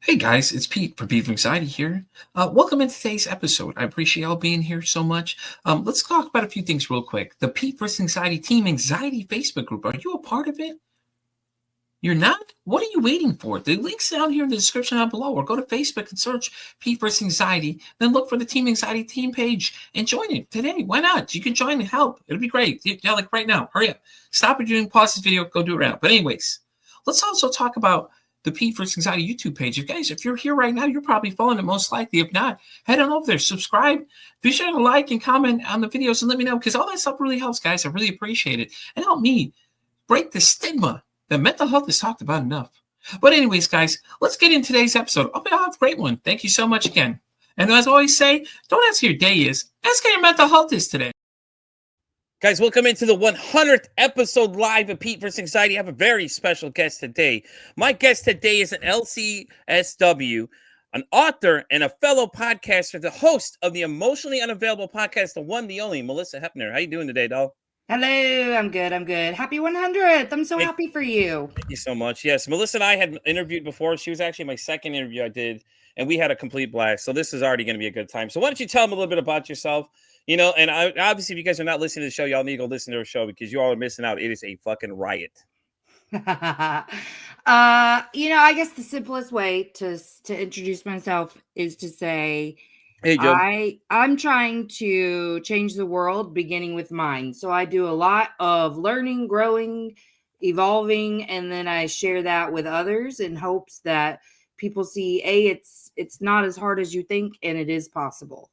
Hey guys, it's Pete from Pete from Anxiety here. Welcome in today's episode. I appreciate y'all being here so much. Let's talk about a few things real quick. The Pete vs. Anxiety Team Anxiety Facebook group. Are you a part of it? You're not? What are you waiting for? The link's down here in the description down below, or go to Facebook and search Pete vs. Anxiety. Then look for the Team Anxiety team page and join it today. Why not? You can join and help. It'll be great. Yeah, like right now. Hurry up. Stop what you're doing. Pause this video. Go do it right now. But anyways, let's also talk about the Pete vs. Anxiety YouTube page. If you're here right now, you're probably following it most likely. If not, head on over there, subscribe, be sure to like and comment on the videos and let me know, because all that stuff really helps, guys. I really appreciate it. And help me break the stigma that mental health is talked about enough. But anyways, guys, let's get into today's episode. I'll have a great one. Thank you so much again. And as I always say, don't ask how your day is. Ask how your mental health is today. Guys, welcome into the 100th episode live of Pete vs. Anxiety. I have a very special guest today. My guest today is an LCSW, an author, and a fellow podcaster, the host of the Emotionally Unavailable podcast, the one, the only, Malisa Hepner. How you doing today, doll? Hello, I'm good. Happy 100th. I'm so happy for you. Thank you so much. Yes, Malisa and I had interviewed before. She was actually my second interview I did, and we had a complete blast. So this is already going to be a good time. So why don't you tell them a little bit about yourself? You know, and obviously, if you guys are not listening to the show, y'all need to go listen to the show, because you all are missing out. It is a fucking riot. I guess the simplest way to introduce myself is to say, hey, Joe. I'm trying to change the world, beginning with mine. So I do a lot of learning, growing, evolving, and then I share that with others in hopes that people see, it's not as hard as you think, and it is possible.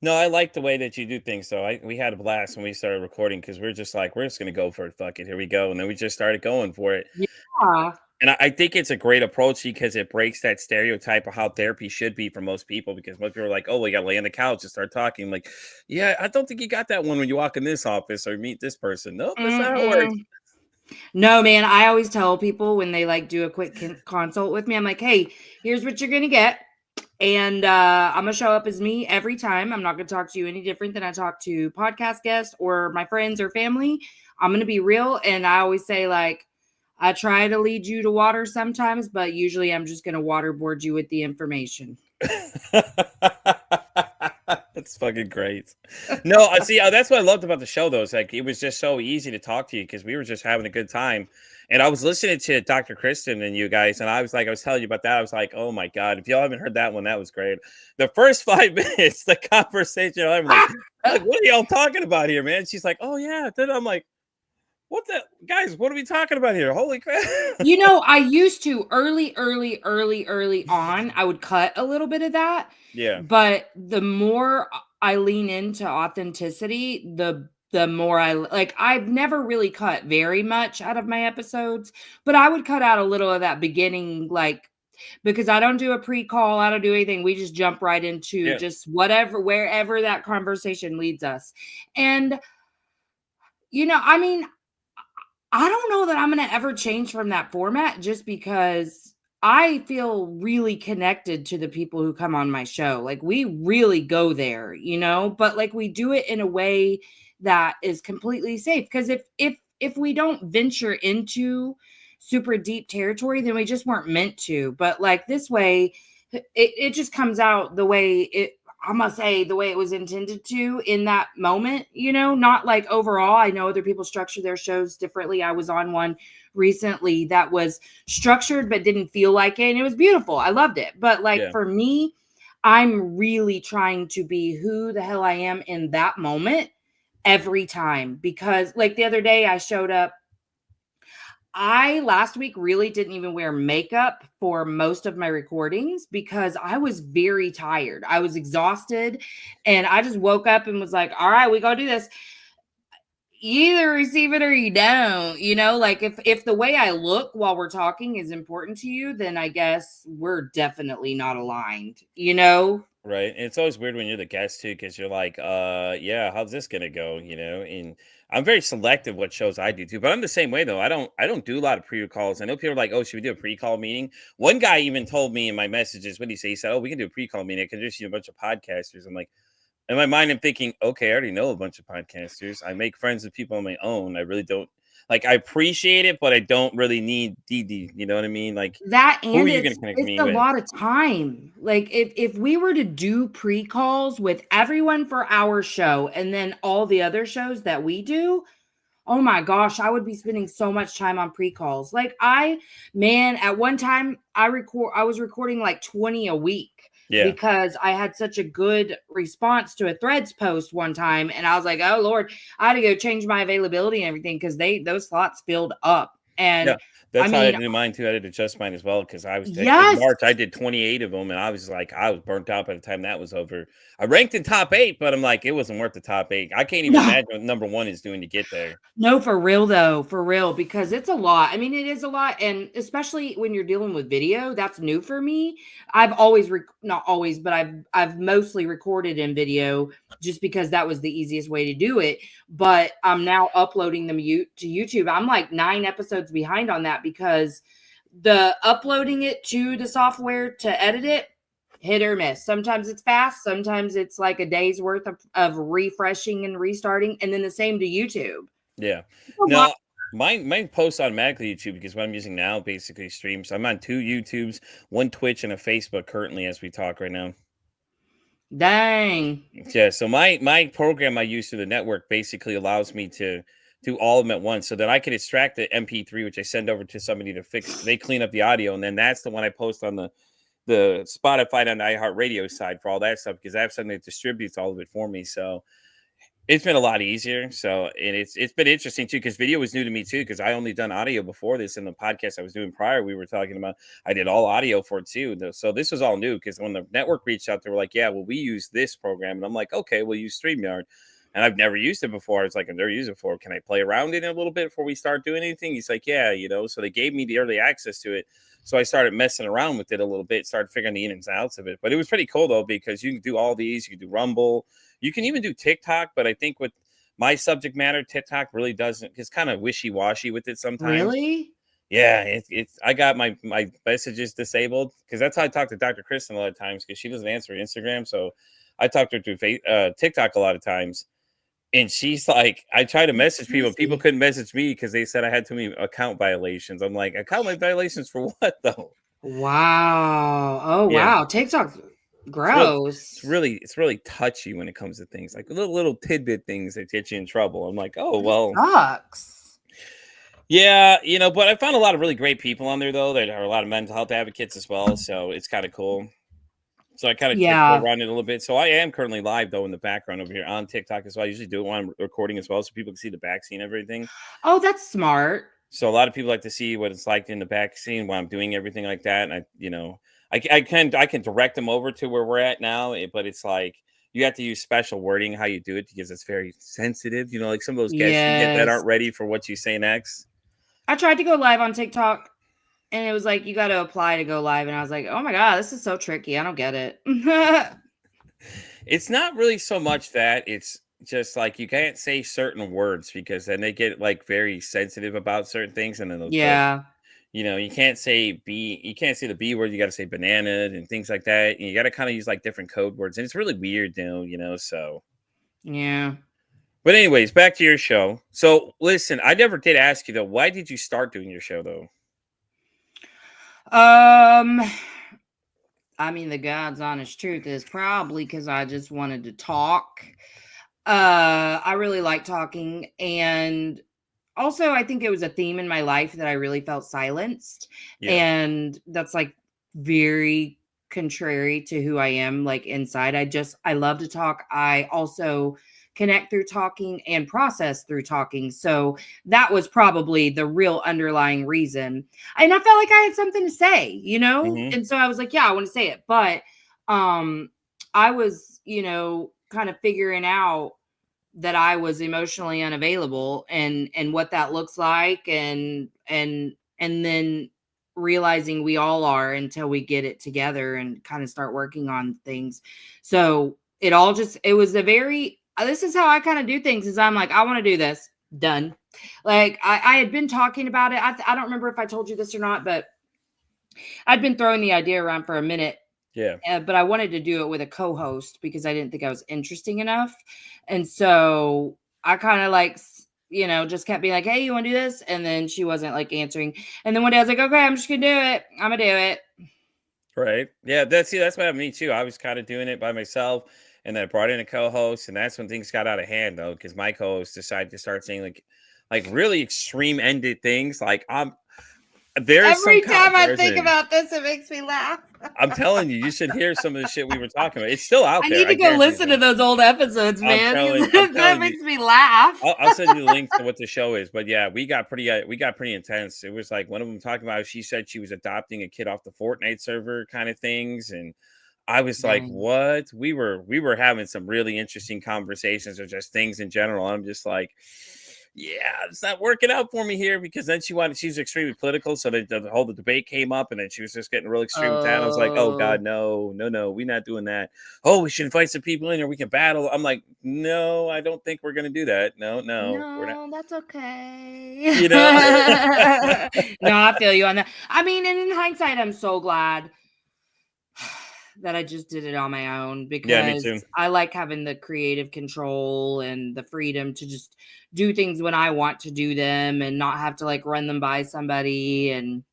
No, I like the way that you do things, though. We had a blast when we started recording, because we're just going to go for it. Fuck it. Here we go. And then we just started going for it. Yeah. And I think it's a great approach, because it breaks that stereotype of how therapy should be for most people, because most people are like, oh, we got to lay on the couch and start talking. Like, yeah, I don't think you got that one when you walk in this office or meet this person. Nope, that's not how it works. No, man, I always tell people when they do a quick consult with me, I'm like, hey, here's what you're going to get. And I'm going to show up as me every time. I'm not going to talk to you any different than I talk to podcast guests or my friends or family. I'm going to be real. And I always say, I try to lead you to water sometimes, but usually I'm just going to waterboard you with the information. That's fucking great. No, I see. That's what I loved about the show, though. It's like, it was just so easy to talk to you, because we were just having a good time. And I was listening to Dr. Kristen and you guys, and I was telling you about that. I was like, oh my God, if y'all haven't heard that one, that was great. The first 5 minutes, the conversation, I'm like, what are y'all talking about here, man? She's like, oh yeah. Then I'm like, what the guys, what are we talking about here? Holy crap. I used to early on, I would cut a little bit of that. Yeah. But the more I lean into authenticity, the more I've never really cut very much out of my episodes, but I would cut out a little of that beginning, because I don't do a pre-call, I don't do anything. We just jump right into just wherever that conversation leads us. And, I don't know that I'm going to ever change from that format, just because I feel really connected to the people who come on my show. We really go there, but we do it in a way that is completely safe. Because if we don't venture into super deep territory, then we just weren't meant to. But this way, it just comes out the way I must say, the way it was intended to in that moment, not overall. I know other people structure their shows differently. I was on one recently that was structured but didn't feel like it, and it was beautiful. I loved it. But for me, I'm really trying to be who the hell I am in that moment every time, because the other day I showed up. I last week really didn't even wear makeup for most of my recordings, because I was very tired. I was exhausted, and I just woke up and was like, all right, we go do this. You either receive it or you don't, if the way I look while we're talking is important to you, then I guess we're definitely not aligned, Right. And it's always weird when you're the guest too, because you're like, yeah, how's this gonna go? And I'm very selective what shows I do too, but I'm the same way though. I don't do a lot of pre-calls. I know people are like, oh, should we do a pre-call meeting? One guy even told me in my messages, what did he say? He said, oh, we can do a pre-call meeting. I can just see a bunch of podcasters. I'm like, in my mind, I'm thinking, okay, I already know a bunch of podcasters. I make friends with people on my own. I really don't Like, I appreciate it, but I don't really need DD. You know what I mean? Like, That, who are and you going to connect it's me a with? lot of time. Like if we were to do pre-calls with everyone for our show and then all the other shows that we do, oh my gosh, I would be spending so much time on pre-calls. Like man, at one time I was recording like 20 a week Yeah. because I had such a good response to a Threads post one time. And I was like, oh Lord, I had to go change my availability and everything because those slots filled up. Yeah. And I That's how I mean, did mine too. I had to adjust mine as well because I was in yes, March. I did 28 of them, and I was like, I was burnt out by the time that was over. I ranked in top 8, but I'm like, it wasn't worth the top 8. I can't even no, imagine what number 1 is doing to get there. no, for real though, for real, because it's a lot. I mean, it is a lot, and especially when you're dealing with video, that's new for me. I've always, not always, but I've mostly recorded in video just because that was the easiest way to do it. But I'm now uploading them to YouTube. I'm like 9 episodes behind on that because the uploading it to the software to edit it, hit or miss. Sometimes it's fast, sometimes it's like a day's worth of refreshing and restarting, and then the same to YouTube. Yeah. No, mine posts automatically YouTube because what I'm using now basically streams. I'm on 2 YouTubes, 1 Twitch, and a Facebook currently as we talk right now. Dang. Yeah, so my program I use through the network basically allows me to do all of them at once so that I can extract the MP3, which I send over to somebody to fix. They clean up the audio, and then that's the one I post on the Spotify and the iHeartRadio side for all that stuff because I have something that distributes all of it for me. So it's been a lot easier. So, and it's been interesting too because video was new to me too because I only done audio before this. In the podcast I was doing prior, we were talking about I did all audio for it too. So this was all new because when the network reached out, they were like, "Yeah, well, we use this program," and I'm like, "Okay, we'll use StreamYard." And I've never used it before. It's like, I've never used it before. Can I play around in it a little bit before we start doing anything? He's like, yeah, So they gave me the early access to it. So I started messing around with it a little bit, started figuring the ins and outs of it. But it was pretty cool though, because you can do all these. You can do Rumble. You can even do TikTok. But I think with my subject matter, TikTok really doesn't. It's kind of wishy-washy with it sometimes. Really? Yeah, it's. I got my messages disabled because that's how I talk to Dr. Kristen a lot of times because she doesn't answer Instagram. So I talk to her through TikTok a lot of times. And she's like, I try to message people. People couldn't message me because they said I had too many account violations. I'm like, account violations for what though? Wow. Oh Yeah, wow. TikTok's gross. it's really touchy when it comes to things like little tidbit things that get you in trouble. I'm like, oh It well, sucks. yeah, But I found a lot of really great people on there though. There are a lot of mental health advocates as well, so it's kind of cool. So I kind of tiptoe Yeah. around it a little bit. So I am currently live though in the background over here on TikTok as well. I usually do it when I'm recording as well, so people can see the back scene and everything. Oh, that's smart. So a lot of people like to see what it's like in the back scene while I'm doing everything like that. And I can direct them over to where we're at now, but it's like you have to use special wording how you do it because it's very sensitive. Like some of those guests you get that Yes. aren't ready for what you say next. I tried to go live on TikTok and it was like you got to apply to go live, and I was like, oh my god, this is so tricky. I don't get it. It's not really so much that it's just like you can't say certain words because then they get like very sensitive about certain things, and then they'll Yeah. you can't say B, you can't say the B word, you got to say banana and things like that. And you got to kind of use like different code words, and it's really weird now, so. Yeah. But anyways, back to your show. So listen, I never did ask you though, why did you start doing your show though? I mean, the God's honest truth is probably because I just wanted to talk. I really like talking, and also I think it was a theme in my life that I really felt silenced, Yeah. and that's like very contrary to who I am like inside. I love to talk. I also connect through talking and process through talking. So that was probably the real underlying reason. And I felt like I had something to say, Mhm. And so I was like, yeah, I want to say it. But I was, kind of figuring out that I was emotionally unavailable and what that looks like and then realizing we all are until we get it together and kind of start working on things. So it was a very, this is how I kind of do things is I'm like, I want to do this, done. Like I had been talking about it. I don't remember if I told you this or not, but I'd been throwing the idea around for a minute. Yeah. But I wanted to do it with a co-host because I didn't think I was interesting enough. And so I kind of like just kept being like, hey, you want to do this? And then she wasn't like answering. And then one day I was like, okay, I'm just going to do it. I'm going to do it. Right. Yeah, that's what happened to me too. I was kind of doing it by myself, and then I brought in a co-host, and that's when things got out of hand though, because my co-host decided to start saying like really extreme ended things. Like there is some Every time I think version. about this, it makes me laugh. I'm telling you, you should hear some of the shit we were talking about. It's still out I there. need to I go guarantee listen to you. those old episodes, I'm man. telling That you. makes me laugh. I'll send you the link to what the show is. But yeah, we got pretty intense. It was like one of them talking about she said she was adopting a kid off the Fortnite server kind of things, and I was like, Dang. what? We were having some really interesting conversations or just things in general. I'm just like, yeah, it's not working out for me here, because then she was extremely political. So the whole debate came up, and then she was just getting real extreme with that. And I was like, oh God, no, we're not doing that. Oh, we should invite some people in or we can battle. I'm like, no, I don't think we're gonna do that. No, we're not. No, that's okay. You know? No, I feel you on that. I mean, and in hindsight, I'm so glad that I just did it on my own, Yeah, me too. because I like having the creative control and the freedom to just do things when I want to do them and not have to like run them by somebody. And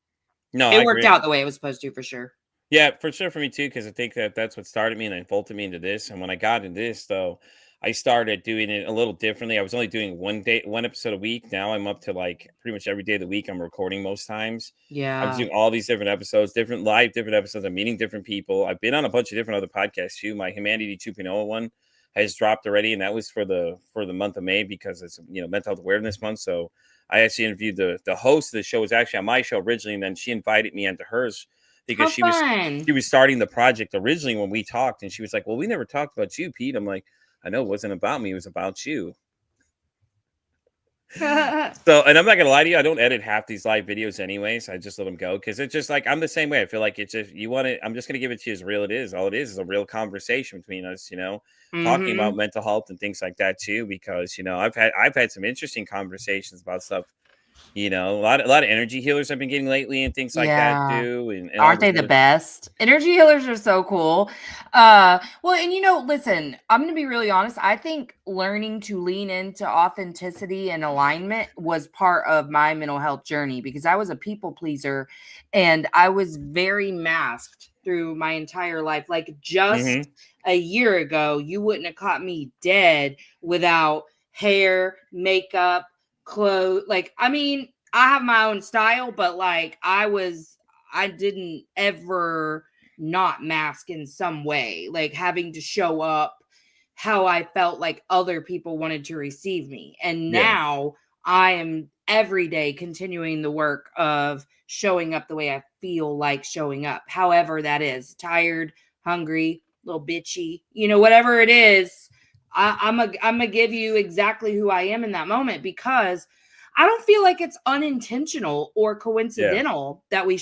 No, I it worked agree. out the way it was supposed to, for sure. Yeah, for sure for me too, because I think that's what started me and then vaulted me into this. And when I got into this, though, I started doing it a little differently. I was only doing one episode a week. Now I'm up to like pretty much every day of the week. I'm recording most times. I was Yeah. doing all these different episodes, different episodes. I'm meeting different people. I've been on a bunch of different other podcasts too. My Humanity 2.0 one has dropped already, and that was for the month of May, because it's Mental Health Awareness Month. So I actually interviewed the host of the show. Was actually on my show originally, and then she invited me onto hers, because How fun. she was starting the project originally when we talked, and she was like, well, we never talked about you, Pete. I'm like, I know, it wasn't about me, it was about you. So, and I'm not gonna lie to you, I don't edit half these live videos anyways. I just let them go, because it's just like, I'm the same way. I feel like it's just, you want it, I'm just gonna give it to you as real it is. All it is a real conversation between us, talking about Mhm. mental health and things like that too, because I've had some interesting conversations about stuff. A lot of energy healers I've been getting lately and things like that Yeah. too, and all Aren't this they the other. best? Energy healers are so cool. Well, and listen, I'm going to be really honest. I think learning to lean into authenticity and alignment was part of my mental health journey, because I was a people pleaser and I was very masked through my entire life. Like just Mm-hmm. a year ago, you wouldn't have caught me dead without hair, makeup, clothes. Like, I mean, I have my own style, but like I didn't ever not mask in some way, like having to show up how I felt like other people wanted to receive me. And Yeah. now I am every day continuing the work of showing up the way I feel like showing up, however that is, tired, hungry, a little bitchy, whatever it is. I'm gonna give you exactly who I am in that moment, because I don't feel like it's unintentional or Yeah. coincidental that we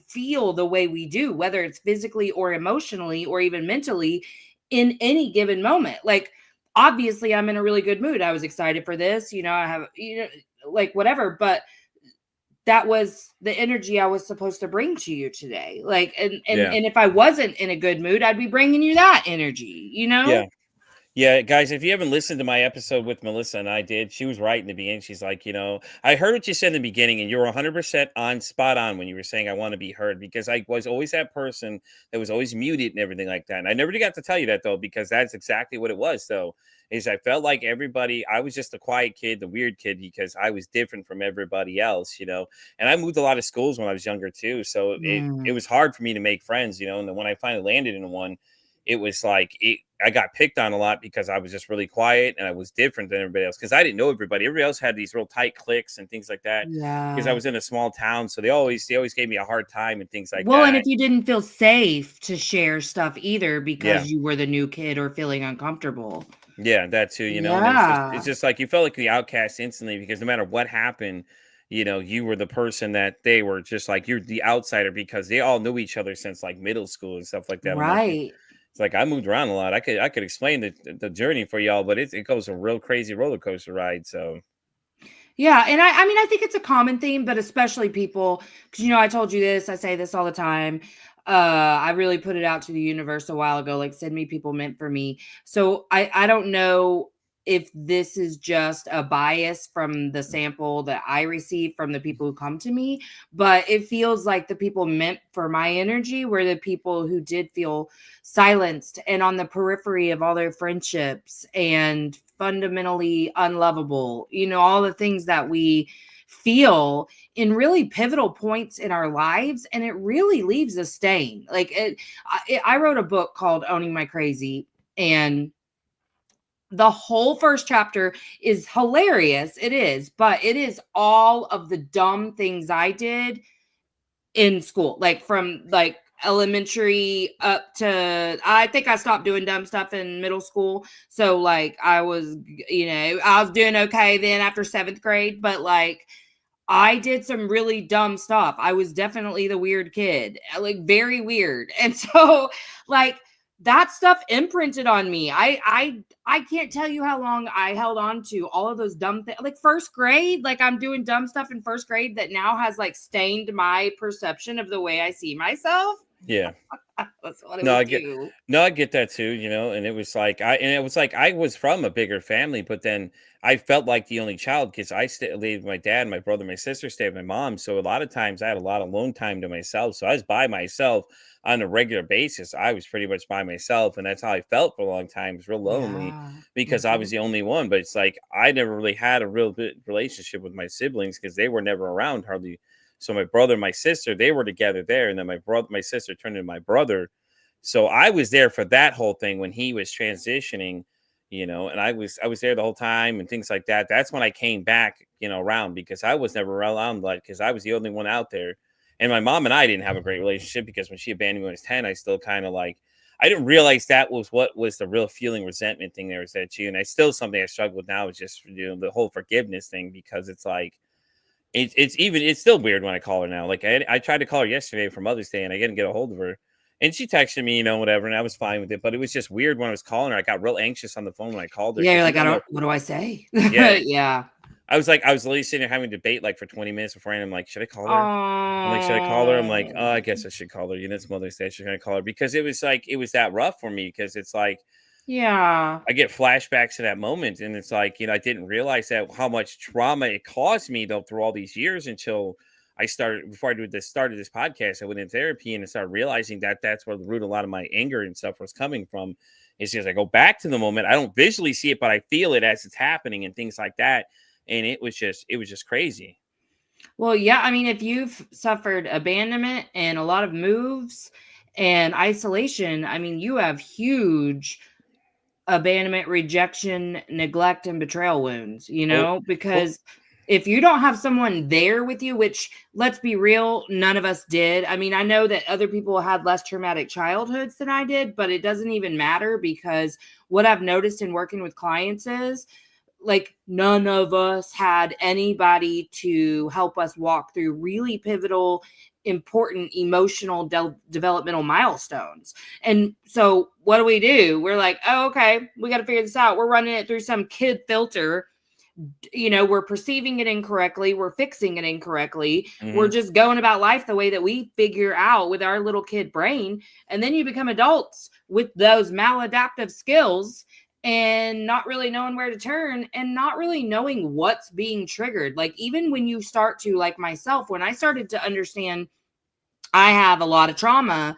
feel the way we do, whether it's physically or emotionally or even mentally in any given moment. Like, obviously, I'm in a really good mood. I was excited for this. I have, like whatever, but that was the energy I was supposed to bring to you today. Like, Yeah. and if I wasn't in a good mood, I'd be bringing you that energy. Yeah. Yeah, guys, if you haven't listened to my episode with Melissa and I did, she was right in the beginning. She's like, I heard what you said in the beginning, and you're 100% on spot on when you were saying I want to be heard, because I was always that person that was always muted and everything like that. And I never got to tell you that though, because that's exactly what it was. Though, is I felt like everybody, I was just the quiet kid, the weird kid, because I was different from everybody else. And I moved a lot of schools when I was younger too, so it Mm, was hard for me to make friends. And then when I finally landed in one, it was like I got picked on a lot because I was just really quiet and I was different than everybody else, because I didn't know everybody. Everybody else had these real tight cliques and things like that, because I yeah. was in a small town. So they always gave me a hard time and things like Well, and that. if you didn't feel safe to share stuff either Yeah. because you were the new kid or feeling uncomfortable. Yeah, that too. And it's Yeah. just like you felt like the outcast instantly, because no matter what happened, you were the person that they were just like, you're the outsider, because they all knew each other since like middle school and stuff like that. I'm like, Right. it's like I moved around a lot. I could explain the journey for y'all, but it goes a real crazy roller coaster ride. So Yeah, and I mean, I think it's a common theme, but especially people, because I told you this, I say this all the time. I really put it out to the universe a while ago, like send me people meant for me. So I don't know if this is just a bias from the sample that I receive from the people who come to me, but it feels like the people meant for my energy were the people who did feel silenced and on the periphery of all their friendships and fundamentally unlovable, all the things that we feel in really pivotal points in our lives, and it really leaves a stain. I wrote a book called Owning My Crazy, and the whole first chapter is hilarious. It is, but it is all of the dumb things I did in school, like from elementary up to, I think I stopped doing dumb stuff in middle school. So like I was doing okay then after 7th grade, but like I did some really dumb stuff. I was definitely the weird kid, like very weird. And so like that stuff imprinted on me. I can't tell you how long I held on to all of those dumb things. Like 1st grade, like I'm doing dumb stuff in 1st grade that now has like stained my perception of the way I see myself. Yeah. That's what it would do. I get that too, and it was like I was from a bigger family, but then I felt like the only child because I lived with my dad, my brother, my sister stayed with my mom. So a lot of times I had a lot of alone time to myself. So I was by myself on a regular basis. I was pretty much by myself, and that's how I felt for a long time. It was real lonely Yeah. because I was the only one. But it's like I never really had a real good relationship with my siblings because they were never around hardly. So my brother and my sister, they were together there, and then my sister turned into my brother. So I was there for that whole thing when he was transitioning, and I was there the whole time and things like that. That's when I came back, around because I was never around because I was the only one out there. And my mom and I didn't have a great relationship because when she abandoned me when I was 10, I still kind of like I didn't realize that was what was the real feeling resentment thing there was there too. And I still something I struggle with now is just the whole forgiveness thing because it's like it's still weird when I call her now. Like I tried to call her yesterday for Mother's Day and I didn't get a hold of her. And she texted me, whatever, and I was fine with it. But it was just weird when I was calling her. I got real anxious on the phone when I called her. Yeah, you're like, what do I say? Yeah. Yeah. I was literally sitting there having a debate like for 20 minutes before, and I'm like, should I call her? I'm like, should I call her? I'm like, oh, I guess I should call her. It's Mother's Day. She's gonna call her because it was that rough for me because it's like, yeah, I get flashbacks to that moment, and it's like, I didn't realize that how much trauma it caused me though through all these years until I started started this podcast. I went in therapy and I started realizing that that's where the root of a lot of my anger and stuff was coming from. It's just I go back to the moment. I don't visually see it, but I feel it as it's happening and things like that. And it was just crazy. Well, yeah. I mean, if you've suffered abandonment and a lot of moves and isolation, I mean, you have huge abandonment, rejection, neglect, and betrayal wounds, because if you don't have someone there with you, which let's be real, none of us did. I mean, I know that other people had less traumatic childhoods than I did, but it doesn't even matter because what I've noticed in working with clients is like none of us had anybody to help us walk through really pivotal, important emotional developmental milestones. And so what do? We're like, oh, okay, we got to figure this out. We're running it through some kid filter. We're perceiving it incorrectly. We're fixing it incorrectly. Mm-hmm. We're just going about life the way that we figure out with our little kid brain. And then you become adults with those maladaptive skills and not really knowing where to turn and not really knowing what's being triggered. Like even when you start to, like myself, when I started to understand I have a lot of trauma,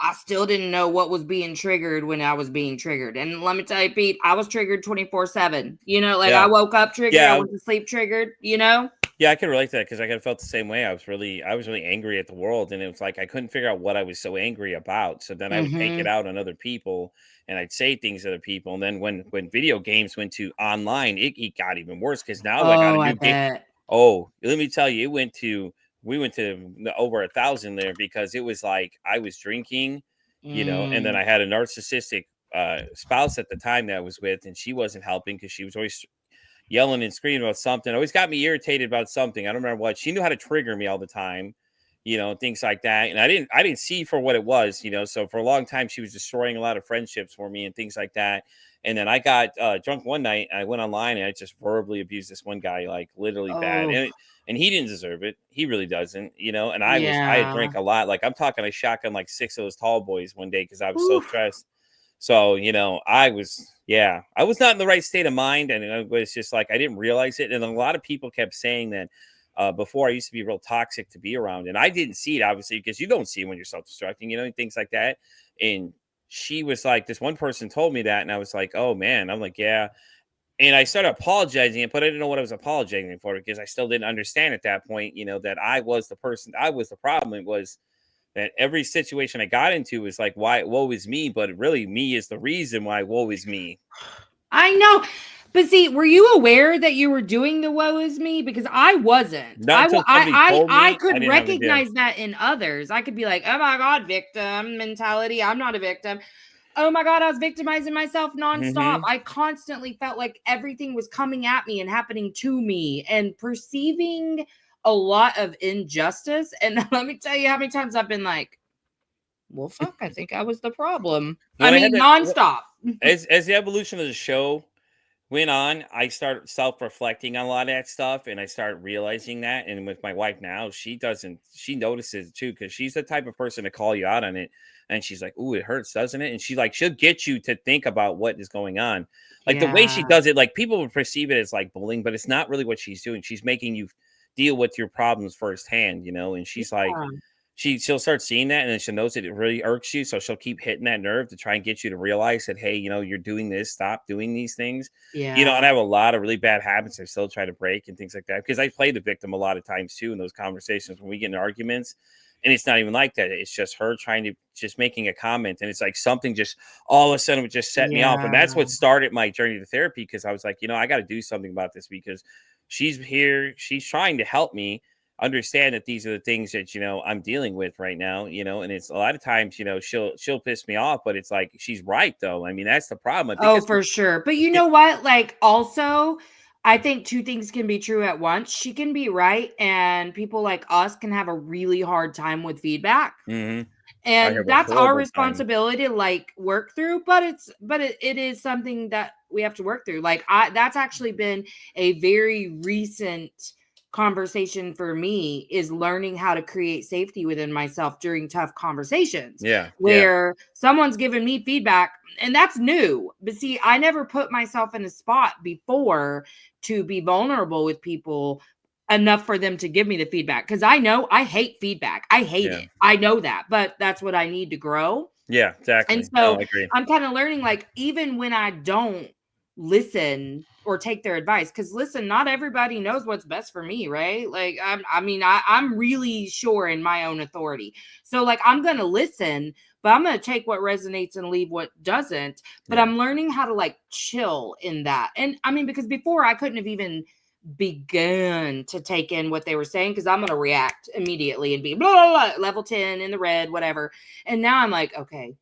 I still didn't know what was being triggered when I was being triggered. And let me tell you, Pete, I was triggered 24/7. I woke up triggered, I went to sleep triggered, Yeah, I can relate to that because I kind of felt the same way. I was really angry at the world, and it was like I couldn't figure out what I was so angry about. So then I would take it out on other people, and I'd say things to other people. And then when video games went to online, it got even worse because now I got a new game. Oh, let me tell you, we went to over 1,000 there because it was like I was drinking, and then I had a narcissistic spouse at the time that I was with, and she wasn't helping because she was always yelling and screaming about something. Always got me irritated about something. I don't remember what. She knew how to trigger me all the time, things like that. And I didn't see for what it was, So for a long time, she was destroying a lot of friendships for me and things like that. And then I got drunk one night. I went online and I just verbally abused this one guy, like literally bad. And he didn't deserve it. He really doesn't, And I had drank a lot. Like I'm talking, I shotgun like 6 of those tall boys one day because I was so stressed. So, I was not in the right state of mind, and it was just like I didn't realize it. And a lot of people kept saying that before I used to be real toxic to be around, and I didn't see it obviously because you don't see it when you're self-destructing, and things like that. And she was like, this one person told me that, and I was like, oh man, I'm like, yeah. And I started apologizing, but I didn't know what I was apologizing for because I still didn't understand at that point, that I was the person, I was the problem. It was that every situation I got into was like, why woe is me, but really me is the reason why woe is me. I know. But see, were you aware that you were doing the woe is me? Because I wasn't. Not until somebody told me. I I could didn't have an idea. recognize that in others. I could be like, oh my God, victim mentality. I'm not a victim. Oh my God, I was victimizing myself nonstop. Mhm. I constantly felt like everything was coming at me and happening to me and perceiving a lot of injustice. And let me tell you how many times I've been like, well, fuck, I think I was the problem. When I I had mean, that, nonstop. as the evolution of the show went on, I started self-reflecting on a lot of that stuff, and I started realizing that. And with my wife now, she notices it too, because she's the type of person to call you out on it. And she's like, "Ooh, it hurts, doesn't it?" And she'll get you to think about what is going on. Like the way she Yeah. does it, like people would perceive it as like bullying, but it's not really what she's doing. She's making you deal with your problems firsthand, and she's like, Yeah. she'll start seeing that, and then she'll notice it really irks you. So she'll keep hitting that nerve to try and get you to realize that, hey, you're doing this, stop doing these things. And I have a lot of really bad habits I still try to break and things like that. Because I play the victim a lot of times too in those conversations when we get in arguments. And it's not even like that. It's just her trying to just making a comment. And it's like something just all of a sudden would just set me off. And that's what started my journey to therapy. Because I was like, I got to do something about this because she's here. She's trying to help me understand that these are the things that I'm dealing with right now, and it's a lot of times she'll piss me off, but it's like she's right though. I mean, that's the problem. I think Oh, it's for sure. But you know what? Like, also, I think two things can be true at once. She can be right, and people like us can have a really hard time with feedback. Mhm. I And have a that's our horrible time. responsibility to like work through, but it is something that we have to work through. Like that's actually been a very recent conversation for me, is learning how to create safety within myself during tough conversations Yeah, where someone's giving me feedback, and that's new. But see, I never put myself in a spot before to be vulnerable with people enough for them to give me the feedback, because I know I hate feedback. I hate yeah, it. I know that, but that's what I need to grow. yeah, And exactly. No, so I agree. I'm kind of learning, like, even when I don't listen or take their advice, because listen, not everybody knows what's best for me, right? Like, I'm really sure in my own authority. So, like, I'm going to listen, but I'm going to take what resonates and leave what doesn't. But Yeah, I'm learning how to like chill in that. And I mean, because before I couldn't have even begun to take in what they were saying, because I'm going to react immediately and be blah, blah, blah, level 10 in the red, whatever. And now I'm like, okay,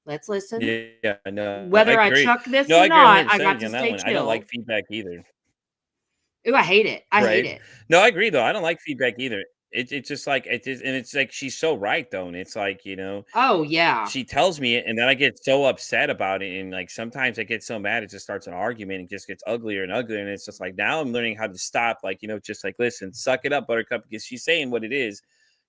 let's listen. yeah, no, I Whether I agree. chuck this No, or I agree not, I 100% got with you to on that stay one. I don't like chill. feedback either. Ooh, I hate it. I hate Right. it. No, I agree though. I don't like feedback either. It's just like and it's like she's so right though, and it's like Oh, yeah. she tells me it, and then I get so upset about it, and like sometimes I get so mad it just starts an argument and just gets uglier and uglier, and it's just like now I'm learning how to stop, like just like listen, suck it up, Buttercup, because she's saying what it is,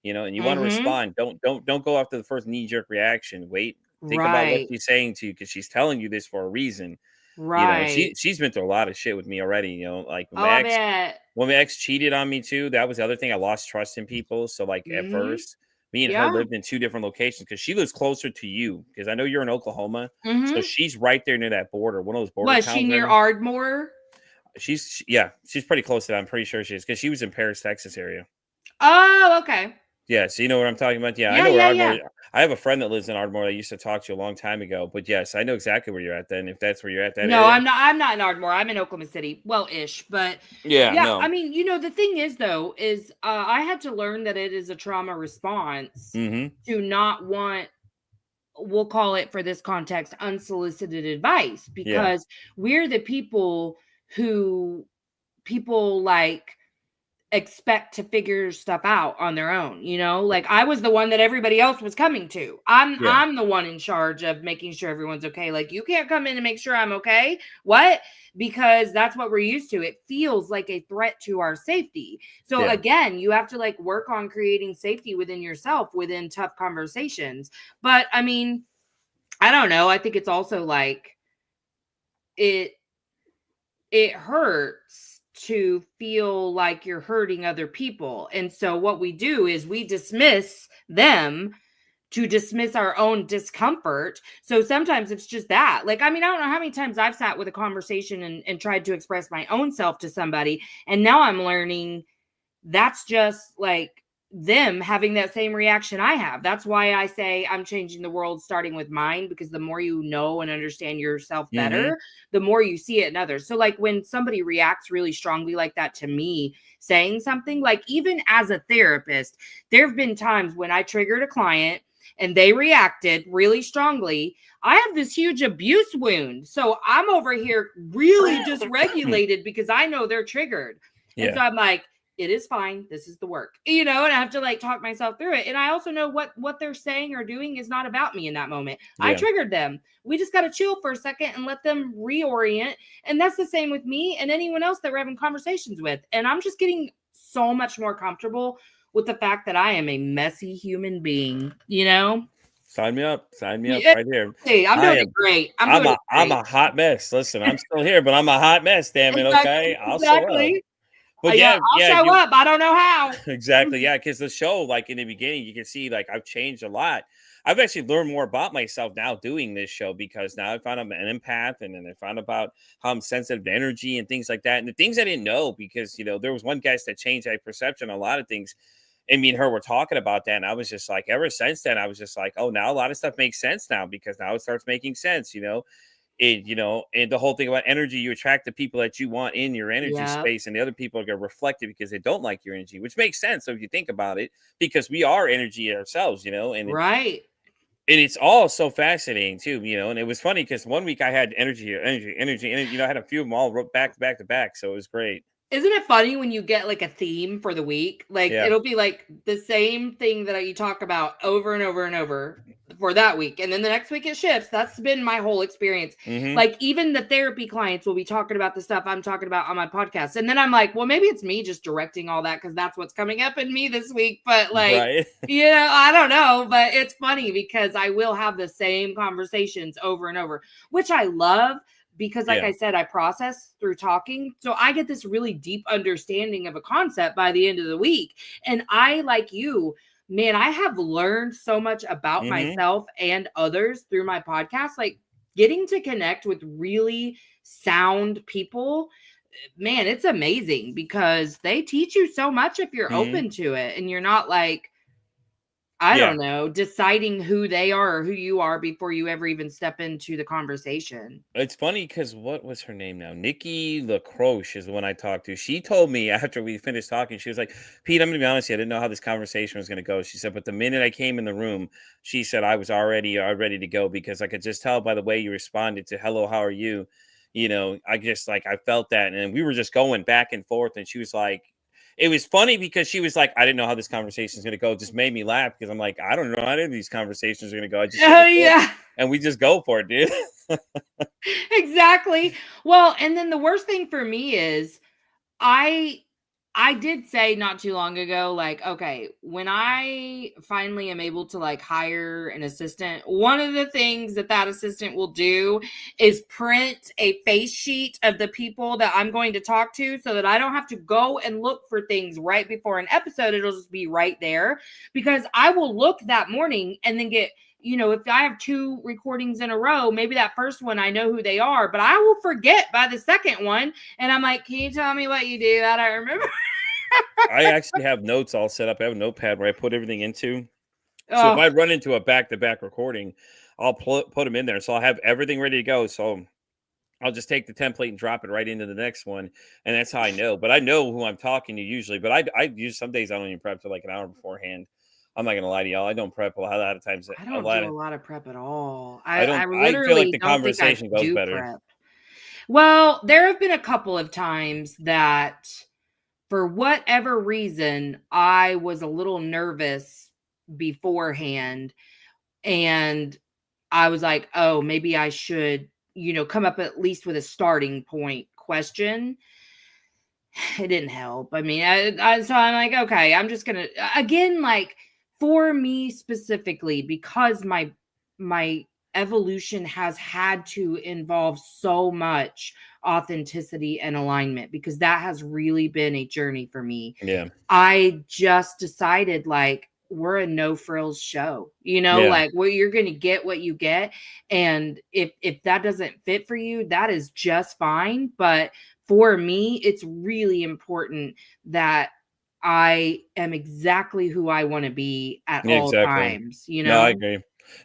and you want to Mm-hmm. respond. Don't go after the first knee jerk reaction. Wait, think about what Right. she's saying to you because she's telling you this for a reason. Right. She's been through a lot of shit with me already. Like Oh, I bet. when my ex cheated on me too, that was the other thing. I lost trust in people. So like at Mm-hmm. first, me and her Yeah. lived in two different locations because she lives closer to you because I know you're in Oklahoma. So Mm-hmm. she's right there near that border, one of those border Was she towns right near there. Ardmore? She's pretty close to that. I'm pretty sure she is because she was in Paris, Texas area. Oh, okay. Yeah, so you know what I'm talking about? Yeah, I Yeah, know where yeah, Ardmore. yeah. I have a friend that lives in Ardmore that I used to talk to a long time ago. But yes, I know exactly where you're at then. If that's where you're at, that No, area. I'm not in Ardmore. I'm in Oklahoma City. Well, ish, but Yeah, yeah, I no. mean, the thing is though, is I had to learn that it is a trauma response Mm-hmm. to not want, we'll call it for this context, unsolicited advice, Yeah, because we're the people who people like expect to figure stuff out on their own. Like, I was the one that everybody else was coming to. i'm yeah, i'm the one in charge of making sure everyone's okay. Like, you can't come in and make sure I'm okay. What? Because that's what we're used to. It feels like a threat to our safety. So yeah. again, you have to like work on creating safety within yourself within tough conversations. But I mean, I don't know. I think it's also like it hurts to feel like you're hurting other people. And so what we do is we dismiss them to dismiss our own discomfort. So sometimes it's just that. Like, I mean, I don't know how many times I've sat with a conversation and tried to express my own self to somebody. And now I'm learning that's just like them having that same reaction I have. That's why I say I'm changing the world starting with mine, because the more you know and understand yourself better, the more you see it in others. So like when somebody reacts really strongly like that to me saying something, like even as a therapist, there have been times when I triggered a client and they reacted really strongly. I have this huge abuse wound. So I'm over here really dysregulated because I know they're triggered. And so I'm like, it is fine. This is the work, and I have to like talk myself through it. And I also know what they're saying or doing is not about me in that moment. I triggered them. We just got to chill for a second and let them reorient. And that's the same with me and anyone else that we're having conversations with. And I'm just getting so much more comfortable with the fact that I am a messy human being, Sign me up. Sign me up Yeah. right here. Hey, I'm doing it great. I'm a hot mess. Listen, I'm still here, but I'm a hot mess. Damn it. Okay. I'll show up. But I'll show up. I don't know how. Exactly. Yeah. Because the show, like in the beginning, you can see like I've changed a lot. I've actually learned more about myself now doing this show, because now I found I'm an empath, and then I found about how I'm sensitive to energy and things like that. And the things I didn't know, because, there was one guest that changed my perception on a lot of things. And me and her were talking about that. And I was just like, ever since then, I was just like, oh, now a lot of stuff makes sense now, because now it starts making sense, and the whole thing about energy, you attract the people that you want in your energy space, and the other people are going to reflect it because they don't like your energy, which makes sense. So if you think about it, because we are energy ourselves, and Right. And it's all so fascinating too, and it was funny because one week I had energy, and I had a few of them all back to back. So it was great. Isn't it funny when you get like a theme for the week? Like it'll be like the same thing that you talk about over and over and over for that week. And then the next week it shifts. That's been my whole experience. Like even the therapy clients will be talking about the stuff I'm talking about on my podcast. And then I'm like, well, maybe it's me just directing all that because that's what's coming up in me this week. But like, right. I don't know. But it's funny because I will have the same conversations over and over, which I love. Because like I said, I process through talking. So I get this really deep understanding of a concept by the end of the week. And I, like you, man, I have learned so much about myself and others through my podcast. Like getting to connect with really sound people, man, it's amazing because they teach you so much if you're open to it and you're not like, I don't know, deciding who they are or who you are before you ever even step into the conversation. It's funny because what was her name now? Nikki LaCroix is the one I talked to. She told me after we finished talking, she was like, Pete, I'm going to be honest with you, I didn't know how this conversation was going to go. She said, but the minute I came in the room, she said, I was already ready to go because I could just tell by the way you responded to hello, how are you? I just like, I felt that. And we were just going back and forth. And she was like, it was funny because she was like, I didn't know how this conversation is going to go. It just made me laugh because I'm like, I don't know how any of these conversations are going to go. I just and we just go for it, dude. Exactly. Well, and then the worst thing for me is I did say not too long ago, like, okay, when I finally am able to like hire an assistant, one of the things that assistant will do is print a face sheet of the people that I'm going to talk to so that I don't have to go and look for things right before an episode. It'll just be right there because I will look that morning and then get, if I have 2 recordings in a row, maybe that first one, I know who they are, but I will forget by the second one. And I'm like, can you tell me what you do? I don't remember. I actually have notes all set up. I have a notepad where I put everything into. So if I run into a back-to-back recording, I'll put them in there. So I'll have everything ready to go. So I'll just take the template and drop it right into the next one. And that's how I know. But I know who I'm talking to usually. But I use some days I don't even prep till like an hour beforehand. I'm not gonna lie to y'all. I don't prep a lot of times. I don't do a lot of prep at all. I feel like the conversation goes better. Prep. Well, there have been a couple of times that for whatever reason, I was a little nervous beforehand. And I was like, oh, maybe I should, come up at least with a starting point question. It didn't help. I mean, so I'm like, okay, I'm just going to, again, like for me specifically, because my evolution has had to involve so much authenticity and alignment, because that has really been a journey for me. Yeah. I just decided, like, we're a no frills show, Yeah. like, where you're going to get what you get. And if that doesn't fit for you, that is just fine. But for me, it's really important that I am exactly who I want to be at Yeah, all exactly. times, No, I agree.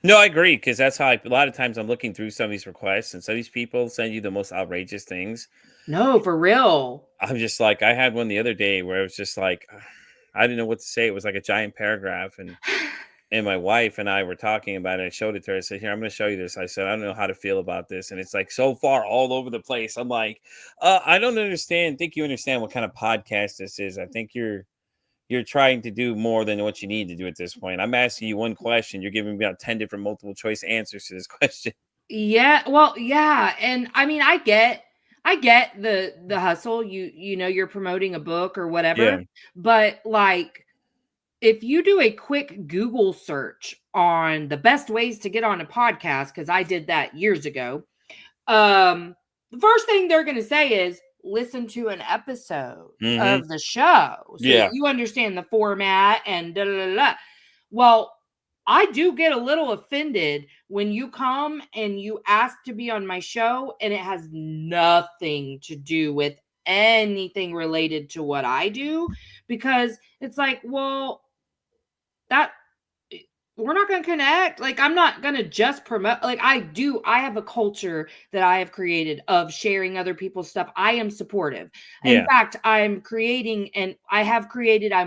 No, I agree, because that's how a lot of times I'm looking through some of these requests, and some of these people send you the most outrageous things. No, for real. I'm just like, I had one the other day where it was just like, I didn't know what to say. It was like a giant paragraph, and my wife and I were talking about it. I showed it to her. I said, "Here, I'm going to show you this." I said, "I don't know how to feel about this," and it's like so far all over the place. I'm like, I don't understand. Think you understand what kind of podcast this is? I think you're trying to do more than what you need to do at this point. I'm asking you one question. You're giving me about 10 different multiple choice answers to this question. Yeah, well, yeah, and I mean, I get the hustle. You're promoting a book or Yeah. whatever, but like, if you do a quick Google search on the best ways to get on a podcast, because I did that years ago, the first thing they're going to say is listen to an episode Hmm. of the show so that Yeah. you understand the format and da da da da. Well, I do get a little offended when you come and you ask to be on my show and it has nothing to do with anything related to what I do, because it's like, well, that we're not going to connect. Like, I'm not going to just promote. Like, I have a culture that I have created of sharing other people's stuff. I am supportive. In Yeah. fact, I'm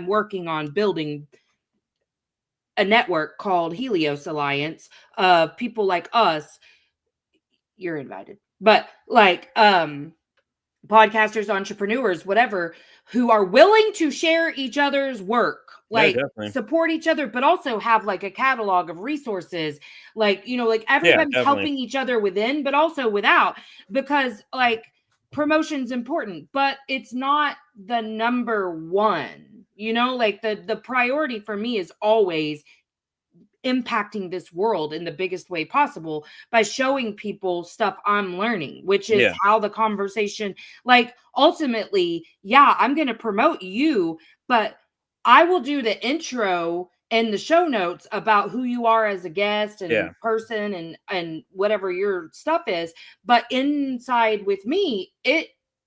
working on building a network called Helios Alliance of people like us. You're invited. But like, podcasters, entrepreneurs, whatever, who are willing to share each other's work, Yeah, like definitely. support each other, but also have like a catalog of resources, like, like Yeah, everybody's definitely. helping each other within, but also without, because like promotion's important, but it's not the number one. Like the priority for me is always impacting this world in the biggest way possible by showing people stuff I'm learning, which is Yeah. how the conversation, like, ultimately, yeah, I'm going to promote you, but I will do the intro and the show notes about who you are as a guest and Yeah. person and whatever your stuff is. But inside with me,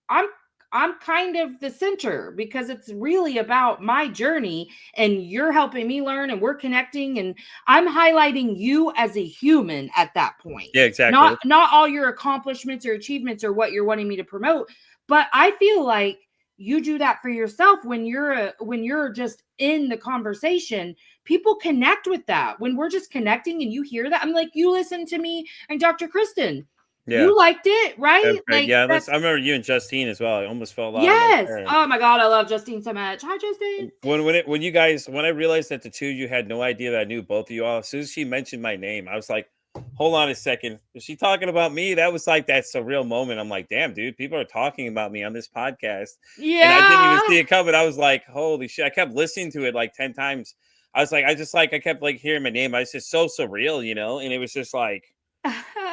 I'm I'm kind of the center, because it's really about my journey, and you're helping me learn, and we're connecting, and I'm highlighting you as a human at that point. Yeah, exactly. Not all your accomplishments or achievements or what you're wanting me to promote, but I feel like you do that for yourself when you're just in the conversation. People connect with that. When we're just connecting and you hear that, I'm like, you listen to me and Dr. Kristen. Yeah. You liked it, That's right? great. Like, Yeah, that's I remember you and Justine as well. I almost fell out of my yes. chair. Oh my God, I love Justine so much. Hi, Justine. When I realized that the two of you had no idea that I knew both of you all, as soon as she mentioned my name, I was like, hold on a second. Is she talking about me? That was like that surreal moment. I'm like, damn, dude, people are talking about me on this podcast. And I didn't even see Yeah. it coming. I was like, holy shit. I kept listening to it like 10 times. I was like, I kept like hearing my name. I was just so surreal, and it was just like,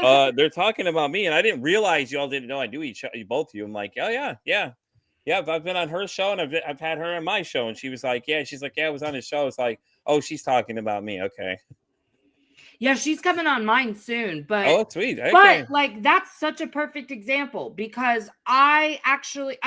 they're talking about me, and I didn't realize y'all didn't know I knew both of you. I'm like, oh yeah, yeah, yeah. I've been on her show, and I've had her on my show, and she was like, yeah. She's like, yeah, I was on his show. It's like, oh, she's talking about me. Okay. Yeah, she's coming on mine soon, Oh, sweet. but Okay. like, that's such a perfect example, because I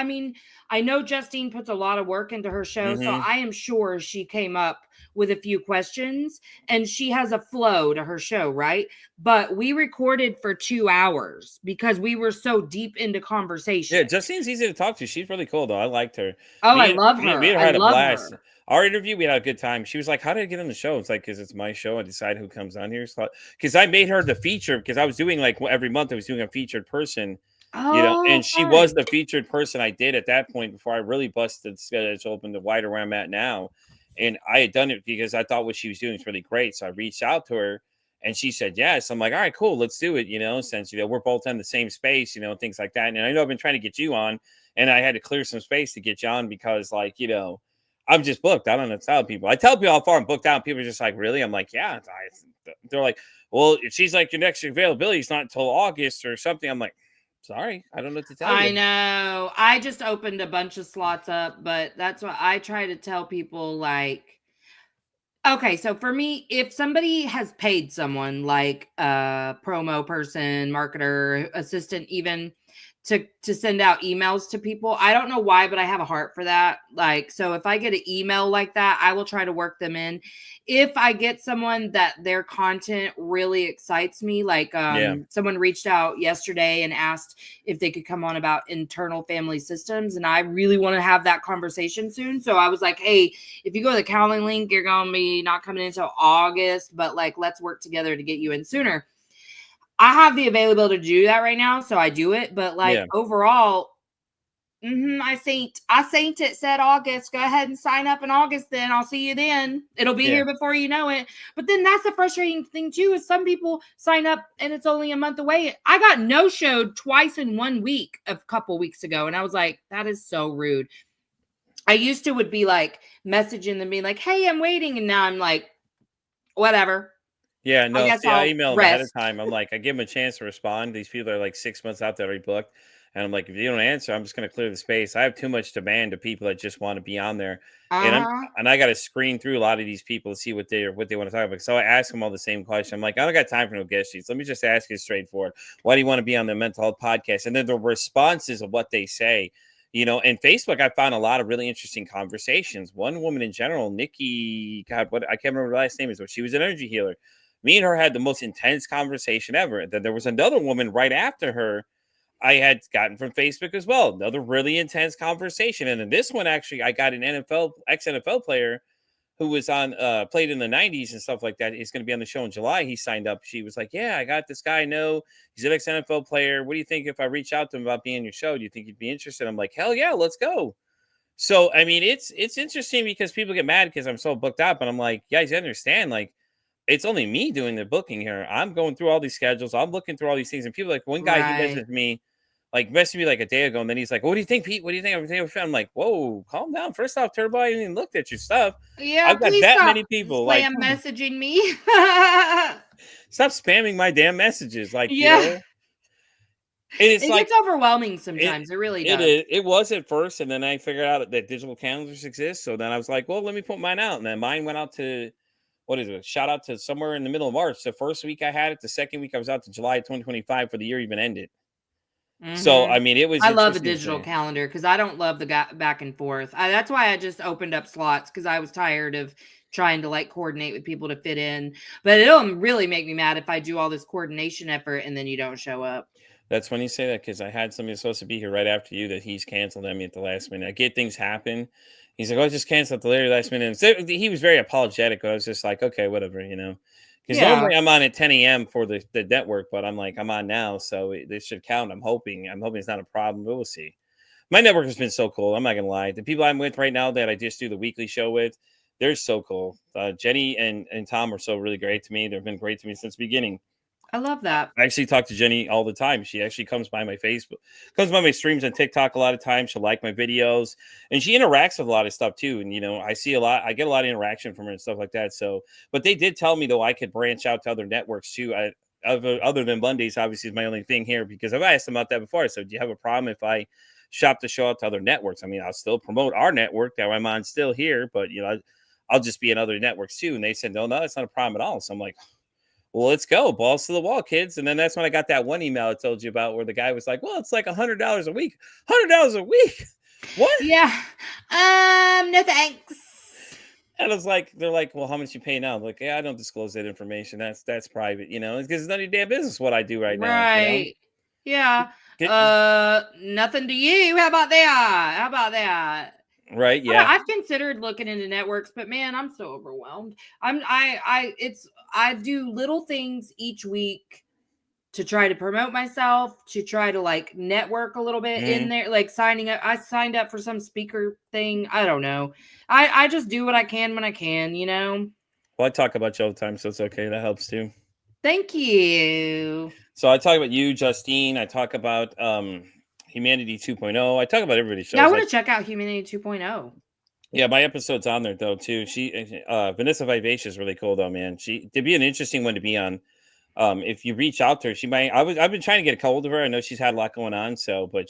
mean, I know Justine puts a lot of work into her show, so Mm-hmm. I am sure she came up with a few questions, and she has a flow to her show, right? But we recorded for 2 hours because we were so deep into Yeah, conversation. Justine's easy to talk to. She's really cool, though. I liked her. Oh, I Me and love me her. and her I had a love blast. her. Our interview, we had a good time. She was like, "How did I get on the show?" It's like, "Because it's my show. I decide who comes on here." So, because I made her the feature, because I was doing like every month, I was doing a featured person, Oh, and she was fun. the featured person I did at that point before I really busted schedule open to wider where I'm at now. And I had done it because I thought what she was doing was really great. So I reached out to her, and she said yes. I'm like, all right, cool, let's do it. Since we're both in the same space, things like that. And I know I've been trying to get you on, and I had to clear some space to get you on because, like, I'm just booked. I don't know to tell people. I tell people how far I'm booked out. And people are just like, really? I'm like, yeah. They're like, well, she's like, your next availability is not until August or something. I'm like, sorry, I don't know what to tell I you. know. I just opened a bunch of slots up, but that's what I try to tell people, like, okay, so for me, if somebody has paid someone like a promo person, marketer, assistant, even to send out emails to people, I don't know why, but I have a heart for that. Like, so if I get an email like that, I will try to work them in. If I get someone that their content really excites me, like Yeah. someone reached out yesterday and asked if they could come on about internal family systems, and I really want to have that conversation soon. So I was like, hey, if you go to the Calendly link, you're going to be not coming in until August, but like, let's work together to get you in sooner. I have the availability to do that right now, so I do it. But like overall, I saint it said August. Go ahead and sign up in August. Then I'll see you then. It'll be here before you know it. But then that's the frustrating thing too, is some people sign up and it's only a month away. I got no-showed twice in 1 week a couple weeks ago, and I was like, that is so rude. I used to would be like messaging them being like, hey, I'm waiting. And now I'm like, whatever. Yeah, no, see, I email them ahead of rest. time. I'm like, I give them a chance to respond. These people are like 6 months out that already booked. And I'm like, if you don't answer, I'm just going to clear the space. I have too much demand of people that just want to be on there. And I got to screen through a lot of these people to see what they want to talk about. So I ask them all the same question. I'm like, I don't got time for no guest sheets. Let me just ask you straightforward. Why do you want to be on the mental health podcast? And then the responses of what they say. You know, and Facebook, I found a lot of really interesting conversations. One woman in general, Nikki, God, what I can't remember her last name is, but she was an energy healer. Me and her had the most intense conversation ever. And then there was another woman right after her I had gotten from Facebook as well. Another really intense conversation. And then this one, actually, I got an ex-NFL player who was on, played in the 90s and stuff like that. He's going to be on the show in July. He signed up. She was like, yeah, I got this guy I know. He's an ex-NFL player. What do you think if I reach out to him about being on your show? Do you think he'd be interested? I'm like, hell yeah, let's go. So, I mean, it's interesting because people get mad because I'm so booked up. And I'm like, guys, you understand, like, it's only me doing the booking here. I'm going through all these schedules. I'm looking through all these things. And people like, one guy, he messaged me like a day ago. And then he's like, what do you think, Pete? What do you think? I'm like, whoa, calm down. First off, Turbo, I even looked at your stuff. Yeah, I've got please that stop many people. Like, messaging me. stop spamming my damn messages. Like, yeah. you know, it's it like, gets overwhelming sometimes. It really does. It was at first. And then I figured out that digital calendars exist. So then I was like, well, let me put mine out. And then mine went out to, what is it? Shout out to somewhere in the middle of March. The first week I had it. The second week I was out to July 2025 for the year even ended. So, I mean, it was. I love a digital calendar because I don't love the back and forth. That's why I just opened up slots, because I was tired of trying to like coordinate with people to fit in. But it'll really make me mad if I do all this coordination effort and then you don't show up. That's when you say that, because I had somebody supposed to be here right after you that he's canceled on me at the last minute. I get things happen. He's like, oh, just cancel at the very last minute. And so he was very apologetic, but I was just like, okay, whatever, you know. Because normally I'm on at 10 a.m. for the network, but I'm like, I'm on now, so this should count. I'm hoping it's not a problem, but we'll see. My network has been so cool. I'm not going to lie. The people I'm with right now that I just do the weekly show with, they're so cool. Jenny and Tom are so really great to me. They've been great to me since the beginning. I love that. I actually talk to Jenny all the time. She actually comes by my Facebook, comes by my streams on TikTok a lot of times. She'll like my videos, and she interacts with a lot of stuff too. And, you know, I get a lot of interaction from her and stuff like that. So, but they did tell me though, I could branch out to other networks too. Other than Mondays, obviously is my only thing here, because I've asked them about that before. So do you have a problem if I shop the show out to other networks? I mean, I'll still promote our network that I'm on still here, but you know, I'll just be in other networks too. And they said, no, it's not a problem at all. So I'm like, well, let's go. Balls to the wall, kids. And then that's when I got that one email I told you about where the guy was like, well, it's like $100 a week. $100 a week. What? Yeah. No thanks. And I was like, they're like, well, how much you pay now? I'm like, yeah, I don't disclose that information. That's private, you know, because it's none of your damn business what I do right now. Right. You know? Yeah. Nothing to you. How about that? Right. Yeah. I've considered looking into networks, but man, I'm so overwhelmed. I do little things each week to try to promote myself, to try to like network a little bit in there, like signing up. I signed up for some speaker thing. I don't know. I just do what I can when I can, you know? Well, I talk about you all the time, so it's okay. That helps too. Thank you. So I talk about you, Justine. I talk about, Humanity 2.0. I talk about everybody's shows. Yeah, I want to check out Humanity 2.0. Yeah, my episode's on there though too. Vanessa Vivacious is really cool though, man. She'd be an interesting one to be on. If you reach out to her, she might. I've been trying to get a hold of her. I know she's had a lot going on, but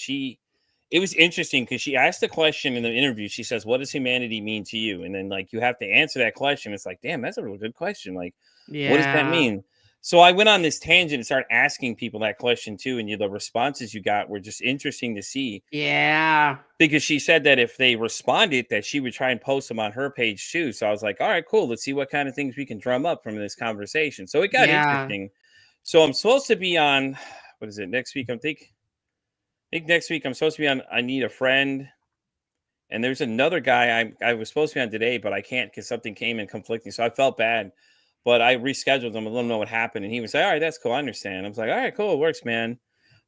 it was interesting because she asked a question in the interview. She says, "What does humanity mean to you?" And then like you have to answer that question. It's like, damn, that's a real good question. Like, what does that Yeah. mean? So I went on this tangent and started asking people that question too, and the responses you got were just interesting to see. Yeah. Because she said that if they responded, that she would try and post them on her page too. So I was like, all right, cool. Let's see what kind of things we can drum up from this conversation. So it got Yeah. interesting. So I'm supposed to be on, what is it, next week? I think next week I'm supposed to be on I Need a Friend. And there's another guy I was supposed to be on today, but I can't because something came in conflicting. So I felt bad. But I rescheduled him and let him know what happened. And he was like, all right, that's cool. I understand. I was like, all right, cool. It works, man.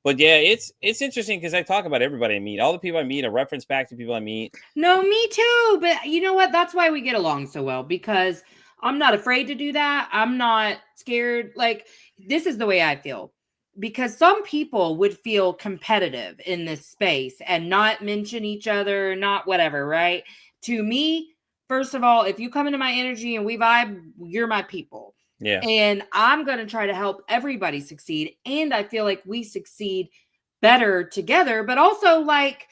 But yeah, it's interesting because I talk about everybody I meet. All the people I meet, I reference back to people I meet. No, me too. But you know what? That's why we get along so well, because I'm not afraid to do that. I'm not scared. Like, this is the way I feel. Because some people would feel competitive in this space and not mention each other, not whatever, right? To me, first of all, if you come into my energy and we vibe, you're my people. Yeah. And I'm going to try to help everybody succeed. And I feel like we succeed better together, but also like,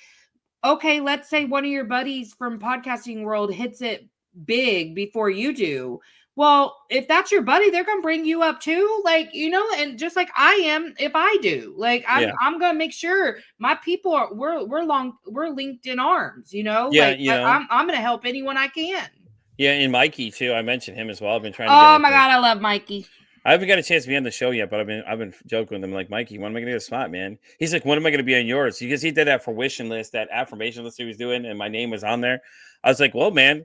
okay, let's say one of your buddies from podcasting world hits it big before you do. Well, if that's your buddy, they're going to bring you up too. Like, and just like I am, if I do, like, I'm Yeah. going to make sure my people are, we're linked in arms, Yeah, like I'm going to help anyone I can. Yeah, and Mikey too. I mentioned him as well. I've been trying to Oh get my God. I love Mikey. I haven't got a chance to be on the show yet, but I've been joking with him like, Mikey, when am I gonna get a spot, man? He's like, when am I gonna be on yours? Because he did that fruition list, that affirmation list he was doing, and my name was on there. I was like, well, man,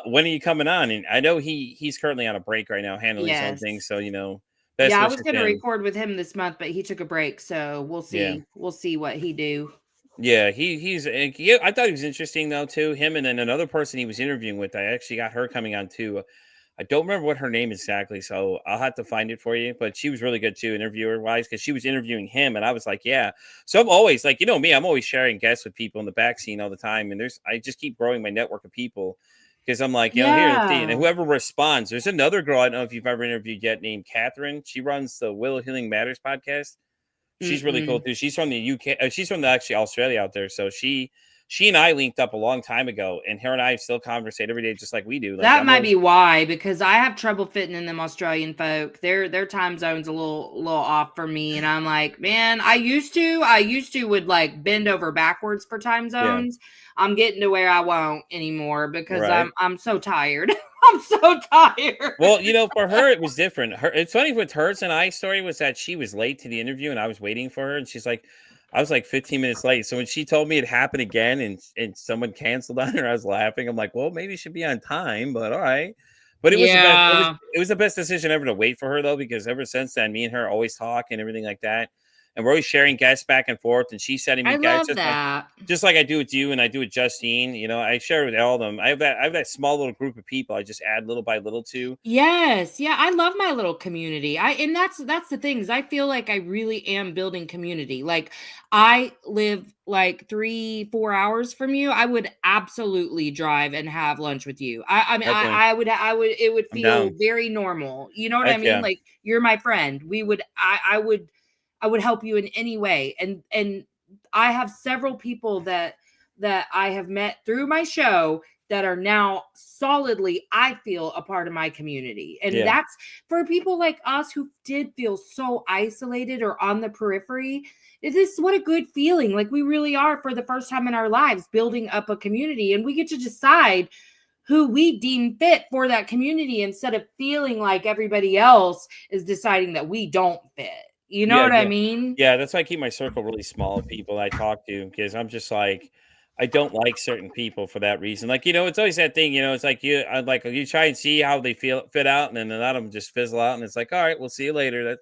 when are you coming on? And I know he's currently on a break right now, handling something. Yes. So best Yeah, I wishes was going to to him. record with him this month, but he took a break. So we'll Yeah. see. We'll see what he do. Yeah, I thought he was interesting though too. Him and then another person he was interviewing with. I actually got her coming on too. I don't remember what her name is exactly, so I'll have to find it for you. But she was really good too, interviewer wise, because she was interviewing him, and I was like, yeah. So I'm always like, me, I'm always sharing guests with people in the back scene all the time, and I just keep growing my network of people because I'm like, here, let's see, and Yeah. whoever responds. There's another girl I don't know if you've ever interviewed yet named Catherine. She runs the Will Healing Matters podcast. She's really cool Mm-mm. too. She's from the UK. She's from actually Australia out there. So she and I linked up a long time ago, and her and I still conversate every day, just like we do. Like That I'm might always, be why, because I have trouble fitting in them Australian folk. Their time zone's a little off for me, and I'm like, man, I used to would like bend over backwards for time yeah, zones. I'm getting to where I won't anymore because right. I'm so tired. I'm so tired. Well, for her it was different. It's funny with hers and I story was that she was late to the interview, and I was waiting for her, and she's like, I was like 15 minutes late. So when she told me it happened again and someone canceled on her, I was laughing. I'm like, well, maybe she should be on time, but all right. But it was the best. Yeah. It was the best decision ever to wait for her though, because ever since then, me and her always talk and everything like that, and we're always sharing guests back and forth. And she's sending I me guests love that. just like I do with you and I do with Justine. I share with all of them. I have that small little group of people I just add little by little to. Yes. Yeah, I love my little community. And that's the things. I feel like I really am building community. Like I live like 3-4 hours from you. I would absolutely drive and have lunch with you. I mean Definitely. I would it would I'm feel down. very normal. You know what I Heck mean? yeah. Like you're my friend. I would help you in any way. And I have several people that I have met through my show that are now solidly, I feel, a part of my community. And Yeah. that's for people like us who did feel so isolated or on the periphery. This what a good feeling. Like we really are, for the first time in our lives, building up a community, and we get to decide who we deem fit for that community instead of feeling like everybody else is deciding that we don't fit. You know Yeah, what I yeah. mean? Yeah, that's why I keep my circle really small of people I talk to, because I'm just like, I don't like certain people for that reason. Like, it's always that thing, it's like you try and see how they fit out, and then a lot of them just fizzle out, and it's like, all right, we'll see you later. That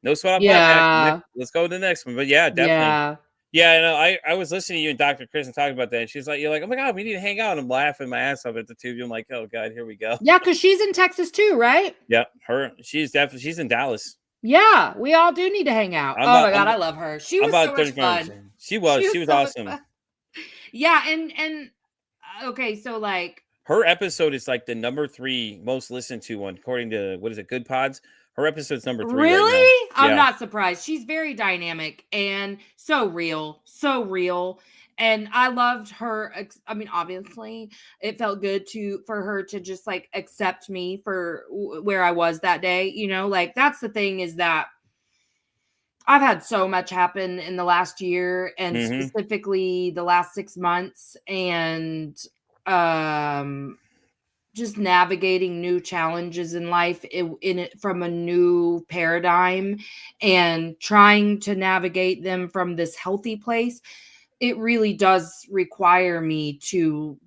no sweat on my back. Yeah. Let's go to the next one. But yeah, definitely. Yeah. Yeah, I was listening to you and Dr. Chris and talking about that. And you're like, oh my God, we need to hang out. And I'm laughing my ass off at the two of you. I'm like, oh God, here we go. Yeah, because she's in Texas too, right? Yeah, she's in Dallas. Yeah, we all do need to hang out. I'm Oh about my God, I'm, I love her. She I'm was so about much 35. fun. She was She was so much awesome. fun. Yeah, and Okay, so like Her episode is like the number 3 most listened to one, according to what is it, Good Pods? Her episode's number 3 right now. really? I'm Yeah. not surprised. She's very dynamic and so real, so real. And I loved her. I mean, obviously, it felt good for her to just like accept me for where I was that day. You know, like that's the thing is that I've had so much happen in the last year and Mhm. specifically the last 6 months, and um just navigating new challenges in life in it from a new paradigm and trying to navigate them from this healthy place. It really does require me to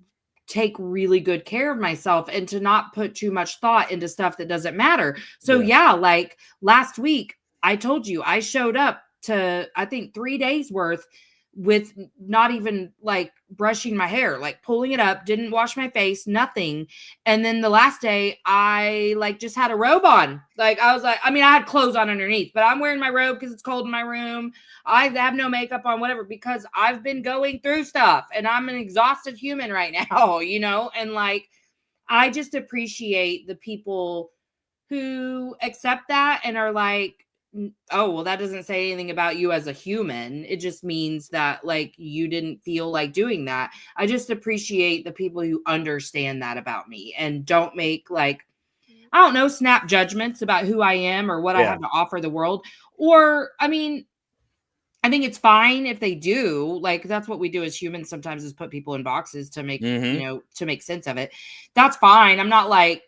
take really good care of myself and to not put too much thought into stuff that doesn't matter. So Yeah. yeah, like last week I told you I showed up to I think 3 days worth with not even like brushing my hair, like pulling it up, didn't wash my face, nothing. And then the last day I like just had a robe on. Like I was like, I mean, I had clothes on underneath, but I'm wearing my robe because it's cold in my room. I have no makeup on, whatever, because I've been going through stuff and I'm an exhausted human right now, you know? And like, I just appreciate the people who accept that and are like, oh, well, that doesn't say anything about you as a human. It just means that like you didn't feel like doing that. I just appreciate the people who understand that about me and don't make like, I don't know, snap judgments about who I am or what I Yeah. have to offer the world. Or, I mean, I think it's fine if they do. Like that's what we do as humans sometimes is put people in boxes to make, Mhm. to make sense of it. That's fine. I'm not like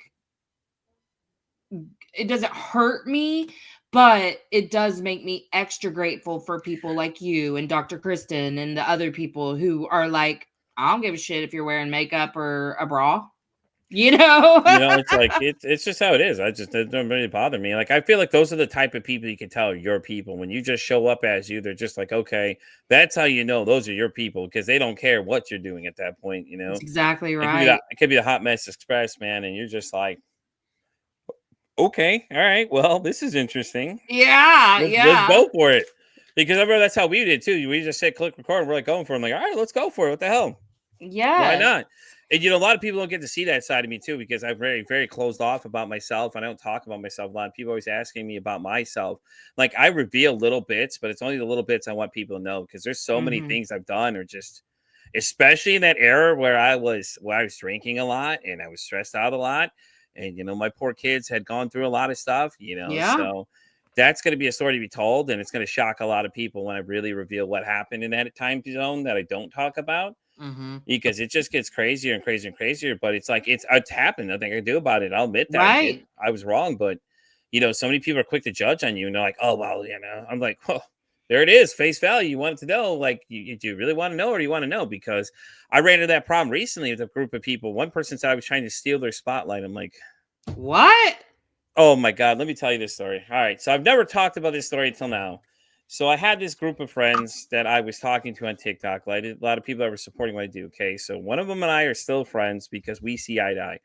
it doesn't hurt me, but it does make me extra grateful for people like you and Dr. Kristen and the other people who are like, I don't give a shit if you're wearing makeup or a bra, you know? You know, it's like it's just how it is. It don't really bother me. Like I feel like those are the type of people you can tell are your people. When you just show up as you, they're just like, okay, that's how you know those are your people because they don't care what you're doing at that point. You That's know, exactly right. it could be the hot mess express, man, and you're just like, okay, all right, well, this is interesting. Yeah, Let's yeah. go for it. Because I remember that's how we did too. We just said click record and we're like going for it. I'm like, all right, let's go for it. What the hell? Why Yes. not? And you know, a lot of people don't get to see that side of me too, because I'm very, very closed off about myself. I don't talk about myself a lot. People always asking me about myself. Like I reveal little bits, but it's only the little bits I want people to know because there's so many Mhm. things I've done or just especially in that era where I was drinking a lot and I was stressed out a lot. And you know, my poor kids had gone through a lot of stuff, you know, Yeah. so that's going to be a story to be told, and it's going to shock a lot of people when I really reveal what happened in that time zone that I don't talk about Mhm. because it just gets crazier and crazier and crazier. But it's like it's happened. Nothing I can do about it. I'll admit that Right. I was wrong, but you know, so many people are quick to judge on you, and they're like, "Oh well, you know." I'm like, "Oh, there it is, face value. You wanted to know, like, do you really want to know, or do you want to know?" Because I ran into that problem recently with a group of people. One person said I was trying to steal their spotlight. I'm like, What? oh my God, let me tell you this story. All right. So I've never talked about this story until now. So I had this group of friends that I was talking to on TikTok. Like a lot of people that were supporting what I do. Okay. So one of them and I are still friends because we see eye to eye.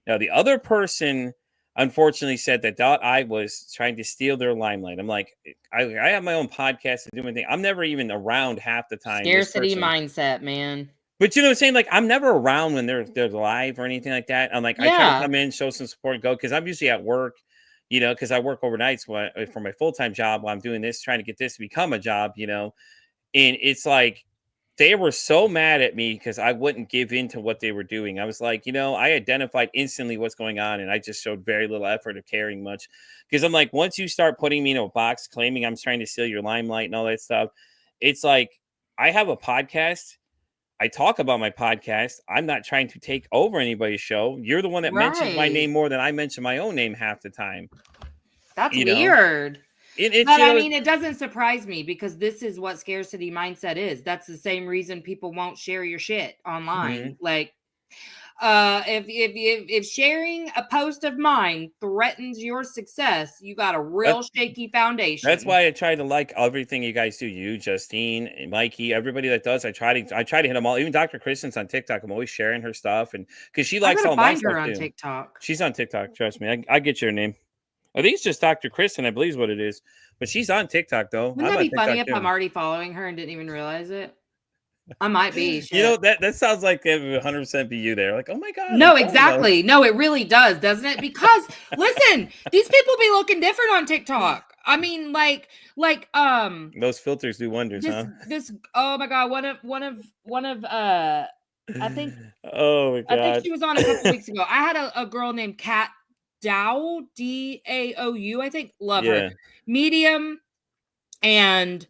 Now, the other person unfortunately said that I was trying to steal their limelight. I'm like, I have my own podcast to do my thing. I'm never even around half the time. This Scarcity person, mindset, man. but you know what I'm saying? Like, I'm never around when they're live or anything like that. I'm like, I try to Yeah. come in, show some support, and go because I'm usually at work, you know, because I work overnights for my full time job while I'm doing this, trying to get this to become a job, you know. And it's like they were so mad at me because I wouldn't give in to what they were doing. I was like, you know, I identified instantly what's going on, and I just showed very little effort of caring much because I'm like, once you start putting me in a box, claiming I'm trying to steal your limelight and all that stuff, it's like I have a podcast. I talk about my podcast. I'm not trying to take over anybody's show. You're the one that mentions my Right. name more than I mention my own name half the time. That's You know, weird. it's But you I know, mean, it doesn't surprise me because this is what scarcity mindset is. That's the same reason people won't share your shit online. mhm. Like, if sharing a post of mine threatens your success, you got a That, real shaky that's foundation. why I try to like everything you guys do. You, Justine, and Mikey, everybody that does. I try to hit them all. Even Dr. Kristen's on TikTok. I'm always sharing her stuff, and because she I likes gotta all my find stuff her on too. TikTok. She's on TikTok. Trust me. I get your name. I think it's just Dr. Kristen. I believe is what it is. But she's on TikTok though. Wouldn't I'm that on be funny TikTok if I'm too. already following her and didn't even realize it? I might be. You know, Shit. that sounds like it would 100% be you there. Like, oh my God. I'm No, falling in love. exactly. No, it really does, doesn't it? Because listen, these people be looking different on TikTok. I mean, like, Those filters do wonders, huh? this. Oh my God, one of. I think Oh my God. she was on a couple weeks ago. I had a girl named Kat Dow, Daou. I think, love her. Yeah. Medium, and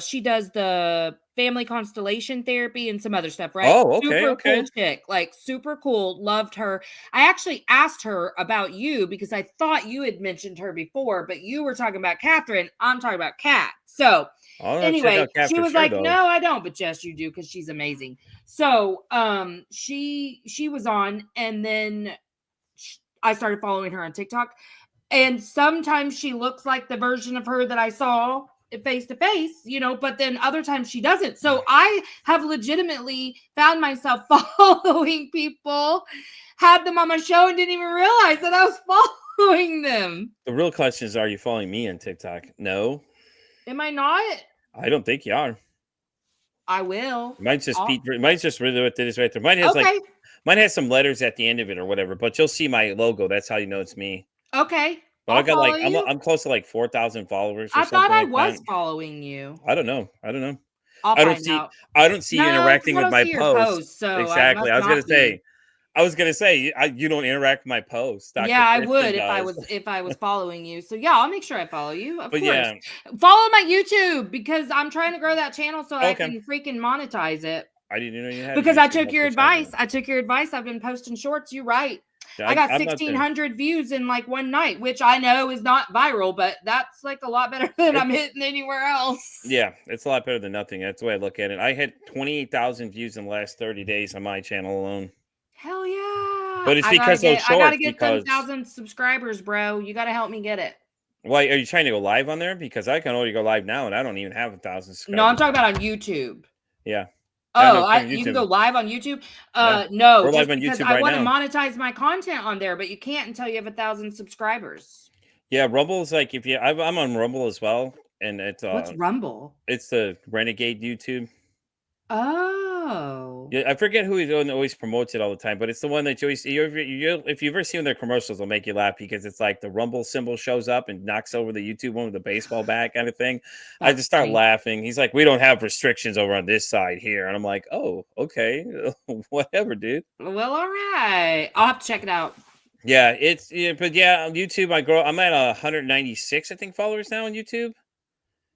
she does the family constellation therapy and some other stuff, right? Oh, okay, Super okay. cool chick, like super cool. Loved her. I actually asked her about you because I thought you had mentioned her before, but you were talking about Catherine. I'm talking about Kat. So I'll check anyway, out Cat she for was sure, like, though. "No, I don't," but yes, you do, because she's amazing. So she was on, and then I started following her on TikTok, and sometimes she looks like the version of her that I saw face to face, you know, but then other times she doesn't. So I have legitimately found myself following people, had them on my show, and didn't even realize that I was following them. The real question is, are you following me on TikTok? No, Am I not? I don't think you are. I will. Mine's just I'll- Pete. Mine's just really what it is right there. Mine has Okay. mine has some letters at the end of it or whatever, but you'll see my logo. That's how you know it's me. Okay. But I'll I got follow you. I'm close to like 4,000 followers or I thought something I like was that. following you. I don't know. I don't know. I'll I don't find see out. I don't see you No, 'cause interacting I with don't my see your posts. posts, so I Exactly. must I was gonna not be. say you don't interact with my posts. Dr. Yeah, I Kristen would does. if I was following you. So yeah, I'll make sure I follow you. Of But course. yeah, Follow my YouTube because I'm trying to grow that channel so I okay. can freaking monetize it. I didn't know you had a Because I YouTube took your message on advice. I took your advice. I've been posting shorts. You're right. there. I got I'm not there. 1,600 views in like one night, which I know is not viral, but that's like a lot better than I'm hitting anywhere else. Yeah, it's a lot better than nothing. That's the way I look at it. I had 28,000 views in the last 30 days on my channel alone. Hell yeah. But it's because those I gotta shorts, get them 1,000 subscribers, bro. You gotta help me get it. why are you trying to go live on there? Because I can already go live now and I don't even have 1,000 No, I'm subscribers. talking about on YouTube. Yeah. Yeah, no, Oh, I'm you can YouTube. go live on YouTube? Yeah. No, We're just live on because YouTube I right want to now. monetize my content on there, but you can't until you have 1,000 subscribers. Yeah, Rumble's like if you I'm on Rumble as well. And What's Rumble? it's the Renegade YouTube. Oh. Yeah, I forget who always promotes it all the time, but it's the one that you always if you've ever seen their commercials, they'll make you laugh because it's like the Rumble symbol shows up and knocks over the YouTube one with the baseball bat kind of thing. I That's just start funny. laughing. He's like, "We don't have restrictions over on this side here," and I'm like, "Oh, okay, whatever, dude." Well, all right. I'll have to check it out. Yeah, but yeah, on YouTube, I'm at 196, I think, followers now on YouTube.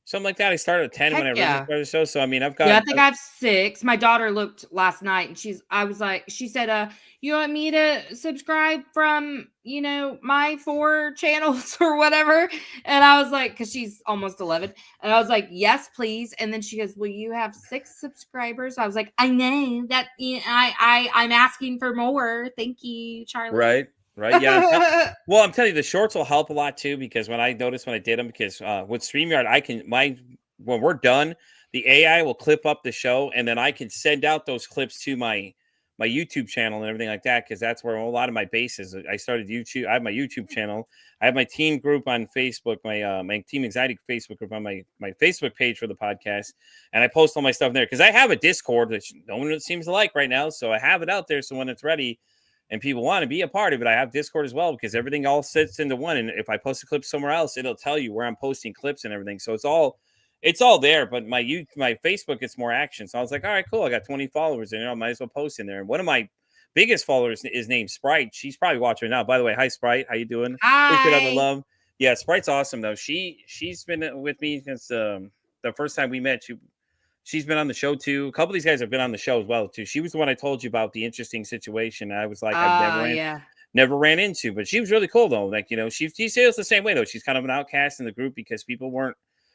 Something like that. I started at 10 Heck when I originally yeah. started the show. So I mean, I've Yeah, I got think I have 6. My daughter looked last night and she said, you want me to subscribe from, my 4 channels or whatever? And I was like, because she's almost 11. And I was like, yes, please. And then she goes, well, you have 6 subscribers. I was like, I know that I'm asking for more. Thank you, Charlie. Right. Yeah. Well, I'm telling you, the shorts will help a lot too, because when I did them, because with StreamYard, when we're done, the AI will clip up the show and then I can send out those clips to my YouTube channel and everything like that, because that's where a lot of my base is. I started YouTube. I have my YouTube channel. I have my team group on Facebook, my Team Anxiety Facebook group on my Facebook page for the podcast, and I post all my stuff there because I have a Discord that no one seems to like right now. So I have it out there, so when it's ready and people want to be a part of it, I have Discord as well, because everything all sits into one. And if I post a clip somewhere else, it'll tell you where I'm posting clips and everything. So it's all there. But my Facebook gets more action. So I was like, all right, cool. I got 20 followers and I might as well post in there. And one of my biggest followers is named Sprite. She's probably watching now. By the way, hi Sprite. How you doing? Appreciate all the love. Yeah, Sprite's awesome though. She's been with me since the first time we met. She's been on the show too. A couple of these guys have been on the show as well too. She was the one I told you about the interesting situation. I was like, I've never ran into, but she was really cool though. Like, she feels the same way though. She's kind of an outcast in the group because people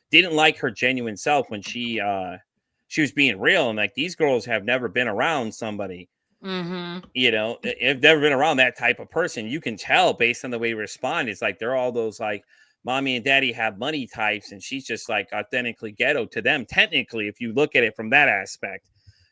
didn't like her genuine self when she was being real. And like, these girls have never been around somebody, have never been around that type of person. You can tell based on the way we respond. It's like, they're all those like, mommy and daddy have money types, and she's just like authentically ghetto to them. Technically, if you look at it from that aspect,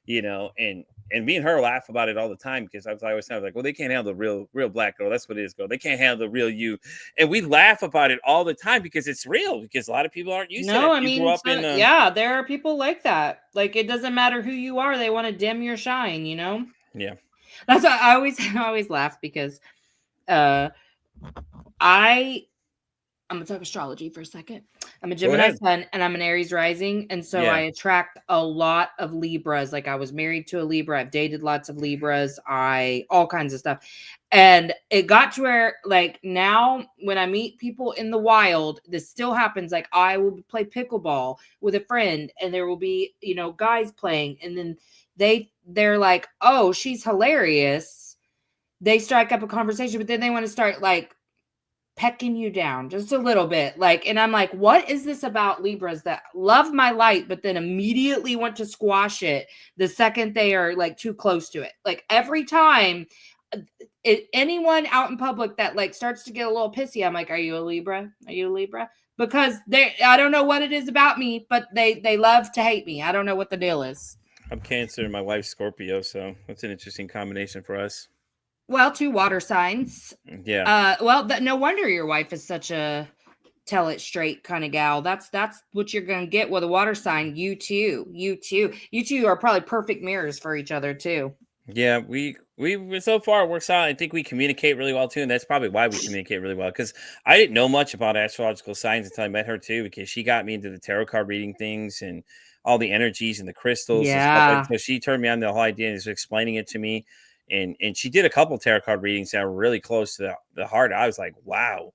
and And me and her laugh about it all the time because I always sound like, well, they can't handle the real black girl. That's what it is, girl. They can't handle the real you. And we laugh about it all the time because it's real, because a lot of people aren't used to No, that. I You grew mean, up in yeah, there are people like that. Like, it doesn't matter who you are, they want to dim your shine, you know? yeah. That's why I always laugh because uh I'm gonna talk astrology for a second. I'm a Go Gemini ahead. sun and I'm an Aries rising, and so I Yeah. attract a lot of Libras. Like, I was married to a Libra, I've dated lots of Libras, all kinds of stuff. And it got to where, like, now when I meet people in the wild, this still happens. Like, I will play pickleball with a friend and there will be, guys playing, and then they're like, "Oh, she's hilarious." They strike up a conversation, but then they want to start like pecking you down just a little bit. Like, and I'm like, what is this about Libras that love my light, but then immediately want to squash it the second they are like too close to it? Like, every time anyone out in public that like starts to get a little pissy, I'm like, are you a Libra? Are you a Libra? Because I don't know what it is about me, but they love to hate me. I don't know what the deal is. I'm Cancer and my wife's Scorpio, so that's an interesting combination for us. Well, 2 water signs. Yeah. No wonder your wife is such a tell it straight kind of gal. That's what you're gonna get with a water sign. You two are probably perfect mirrors for each other too. Yeah, we so far it works out. I think we communicate really well too, and that's probably why we communicate really well. Because I didn't know much about astrological signs until I met her too, because she got me into the tarot card reading things and all the energies and the crystals and stuff. Yeah. So she turned me on the whole idea and was explaining it to me, and she did a couple tarot card readings that were really close to the heart. I was like, wow.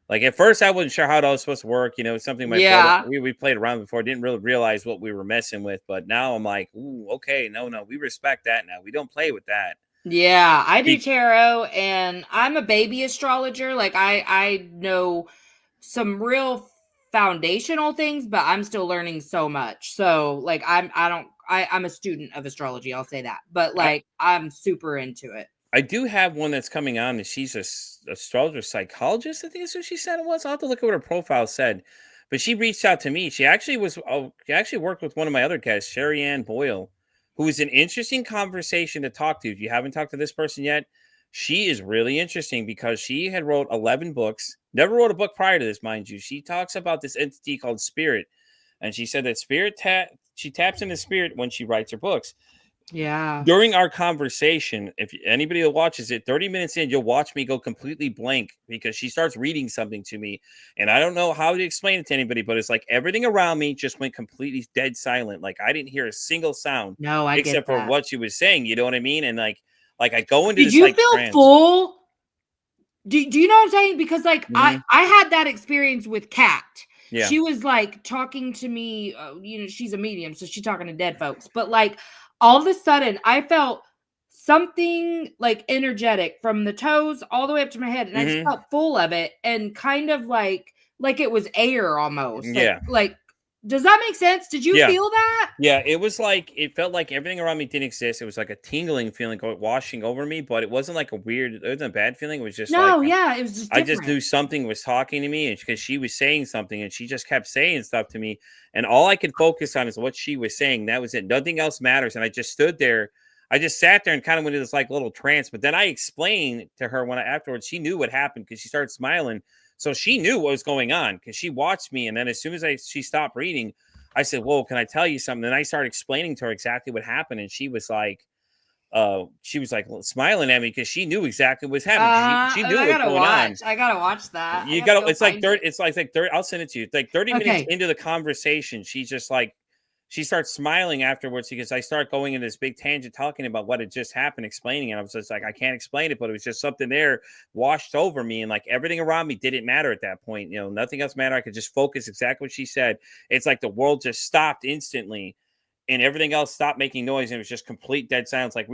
Like, at first, I wasn't sure how it all was supposed to work. It's something my brother, Yeah. we played around before, didn't really realize what we were messing with. But now I'm like, ooh, okay, no, we respect that now. We don't play with that. Yeah, I do Be- tarot, and I'm a baby astrologer. Like, I know some real foundational things, but I'm still learning so much. So like, I'm a student of astrology, I'll say that. But I, like, I'm super into it. I do have one that's coming on, and she's a astrologer psychologist. I think that's what she said it was. I'll have to look at what her profile said. But she reached out to me. She actually she actually worked with one of my other guests, Sherry Ann Boyle, who is an interesting conversation to talk to. If you haven't talked to this person yet, she is really interesting because she had wrote 11 books. Never wrote a book prior to this, mind you. She talks about this entity called spirit, and she said that she taps into spirit when she writes her books. Yeah. During our conversation, if anybody that watches it, 30 minutes in, you'll watch me go completely blank because she starts reading something to me. And I don't know how to explain it to anybody, but it's like everything around me just went completely dead silent. Like, I didn't hear a single sound No, I get except for that. what she was saying. You know what I mean? And like I go into Did this you like feel trance. full? Do you know what I'm saying? Because like, Mhm. I had that experience with Kat. Yeah. She was like talking to me, she's a medium, so she's talking to dead folks. But like, all of a sudden, I felt something like energetic from the toes all the way up to my head, and I just Hmm. felt full of it, and kind of like it was air almost. Yeah. Like, does that make sense? Did you Yeah. feel that? Yeah, it felt like everything around me didn't exist. It was like a tingling feeling washing over me, but it wasn't like it wasn't a bad feeling. It was just like No, yeah, it was just I just different. knew something was talking to me, and because she was saying something, and she just kept saying stuff to me, and all I could focus on is what she was saying. That was it. Nothing else matters. And I just stood there. I just sat there and kind of went into this like little trance. But then I explained to her afterwards, she knew what happened because she started smiling. So she knew what was going on because she watched me. And then as soon as she stopped reading, I said, "Whoa, can I tell you something?" And I started explaining to her exactly what happened, and she was like smiling at me because she knew exactly what was happening. She knew I what was gotta going on. watch. I gotta watch that. I You gotta got to. go It's like find 30. it. It's like 30. I'll send it to you. It's like 30 minutes Okay. into the conversation, she's just like, she starts smiling afterwards because I start going in this big tangent talking about what had just happened, explaining it. I was just like, I can't explain it, but it was just something there washed over me, and like everything around me didn't matter at that point. Nothing else mattered. I could just focus exactly what she said. It's like the world just stopped instantly, and everything else stopped making noise, and it was just complete dead silence. Like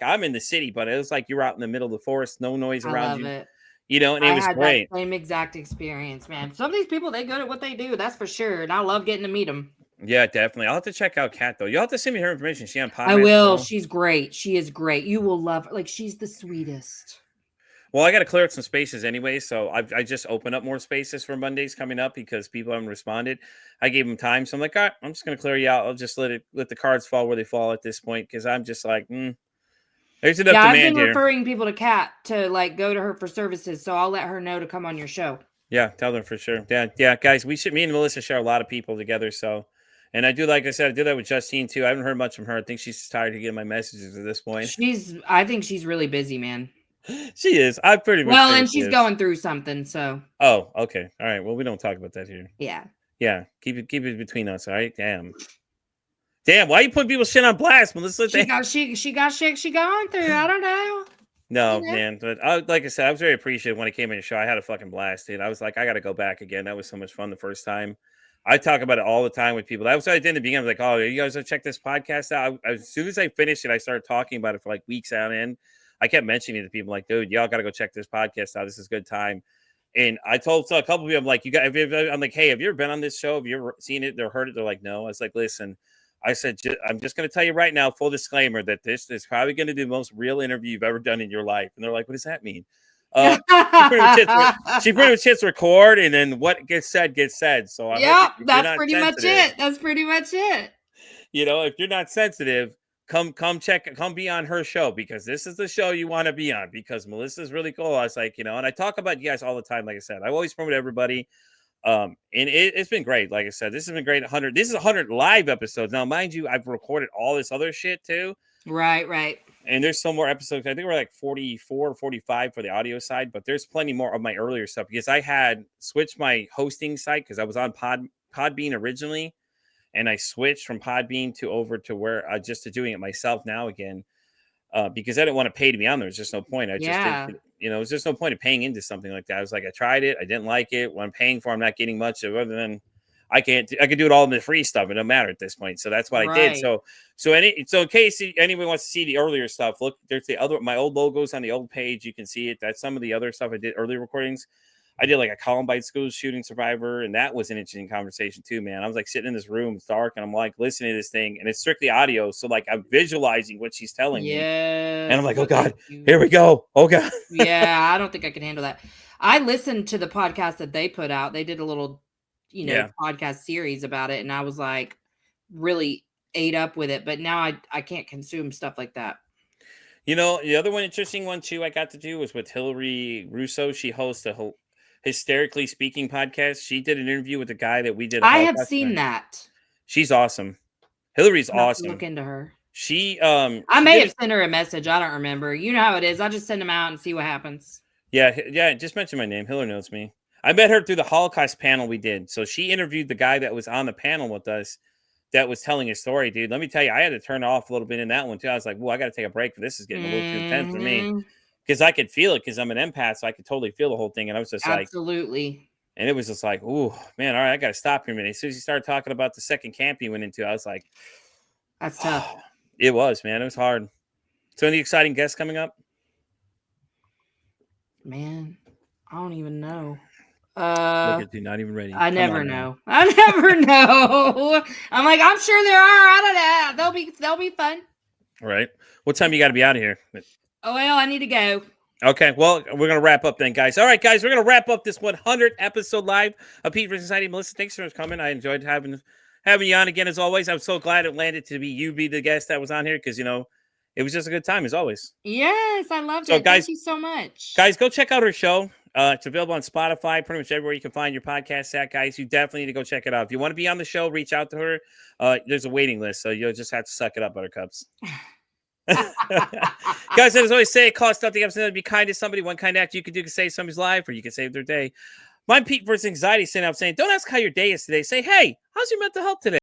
I'm in the city, but it was like you're out in the middle of the forest, no noise I around love you, it. and it I was had that great. same exact experience, man. Some of these people, they good at what they do, that's for sure. And I love getting to meet them. Yeah, definitely. I'll have to check out Kat though. You'll have to send me her information. Is she on I Podmatch as will. well? She's great. She is great. You will love her. Like, she's the sweetest. Well, I got to clear up some spaces anyway, so I just opened up more spaces for Mondays coming up because people haven't responded. I gave them time, so I'm like, all right, I'm just gonna clear you out. I'll just let the cards fall where they fall at this point because I'm just like, There's enough I've demand been here. referring people to Kat to like go to her for services, so I'll let her know to come on your show. Yeah, tell them for sure. Yeah, guys, me and Melissa share a lot of people together. So, and I do, like I said, I do that with Justine too. I haven't heard much from her. I think she's tired of getting my messages at this point. I think she's really busy, man. She is. I pretty much. Well, and she's going through something, so. Oh, okay. All right. Well, we don't talk about that here. Yeah. Yeah. Keep it between us. All right. Damn. Why you put people's shit on blast, Melissa? She got shit she going through. I don't know. No, man. But like I said, I was very appreciative when I came in the show. I had a fucking blast, dude. I was like, I got to go back again. That was so much fun the first time. I talk about it all the time with people. That was what I did in the beginning. I was like, oh, you guys check this podcast out. As soon as I finished it, I started talking about it for like weeks on end. I kept mentioning it to people like, dude, y'all got to go check this podcast out. This is a good time. And I told a couple of people, I'm like, I'm like, hey, have you ever been on this show? Have you ever seen it or heard it? They're like, no. I was like, listen, I said, I'm just going to tell you right now, full disclaimer, that this is probably going to be the most real interview you've ever done in your life. And they're like, what does that mean? She pretty much hits record, and then what gets said gets said. So that's pretty much it. That's pretty much it. You know, if you're not sensitive, come be on her show, because this is the show you want to be on, because Melissa's really cool. I was like, and I talk about you guys all the time. Like I said, I always promote everybody. And it's been great. Like I said, this has been great. This is 100 live episodes. Now, mind you, I've recorded all this other shit too. Right. And there's some more episodes. I think we're like 44 or 45 for the audio side, but there's plenty more of my earlier stuff, because I had switched my hosting site, because I was on Podbean originally, and I switched from Podbean over to where just to doing it myself now again, because I didn't want to pay to be on there. There's just no point. I just didn't, there's just no point of paying into something like that. I was like, I tried it, I didn't like it. What I'm paying for, I'm not getting much of, other than I could do it all in the free stuff. It don't matter at this point. So that's what I did. So in case anyone wants to see the earlier stuff, look, there's my old logos on the old page. You can see it. That's some of the other stuff I did, early recordings. I did like a Columbine school shooting survivor, and that was an interesting conversation too, man. I was like sitting in this room, it's dark, and I'm like listening to this thing, and it's strictly audio. So like I'm visualizing what she's telling me. And I'm like, oh God, here we go. Oh God. Yeah, I don't think I can handle that. I listened to the podcast that they put out. They did a little podcast series about it, and I was like really ate up with it, but now I can't consume stuff like that. The other interesting one too I got to do was with Hillary Russo. She hosts a Hysterically Speaking podcast. She did an interview with a guy that we did. I have seen that. She's awesome. Hillary's awesome. Look into her. I may have sent her a message. I don't remember. You know how it is. I just send them out and see what happens. Yeah. Just mention my name. Hillary knows me. I met her through the Holocaust panel we did. So she interviewed the guy that was on the panel with us that was telling his story, dude. Let me tell you, I had to turn off a little bit in that one too. I was like, I got to take a break. This is getting a little too intense for me. Because I could feel it, because I'm an empath, so I could totally feel the whole thing. And I was just absolutely. And it was just like, oh, man, all right, I got to stop here a minute. As soon as he started talking about the second camp he went into, I was like, that's tough. It was, man. It was hard. So any exciting guests coming up? Man, I don't even know. Look at you, not even ready. I never know. I never know. I'm like, I'm sure there are. I don't know. They'll be fun. All right. What time you got to be out of here? Oh, well, I need to go. Okay, well, we're going to wrap up then, guys. All right, guys, we're going to wrap up this 100th episode live of Pete vs. Society. Melissa, thanks for coming. I enjoyed having you on again, as always. I'm so glad it landed to be the guest that was on here, because, it was just a good time, as always. Yes, I loved it. Guys, thank you so much. Guys, go check out her show. It's available on Spotify, pretty much everywhere you can find your podcast at, guys. You definitely need to go check it out. If you want to be on the show, reach out to her. There's a waiting list, so you'll just have to suck it up, buttercups. Guys, as I always say, it costs nothing to be kind to somebody. One kind act you can do to save somebody's life, or you can save their day. My Pete versus Anxiety sitting up saying, don't ask how your day is today. Say, hey, how's your mental health today?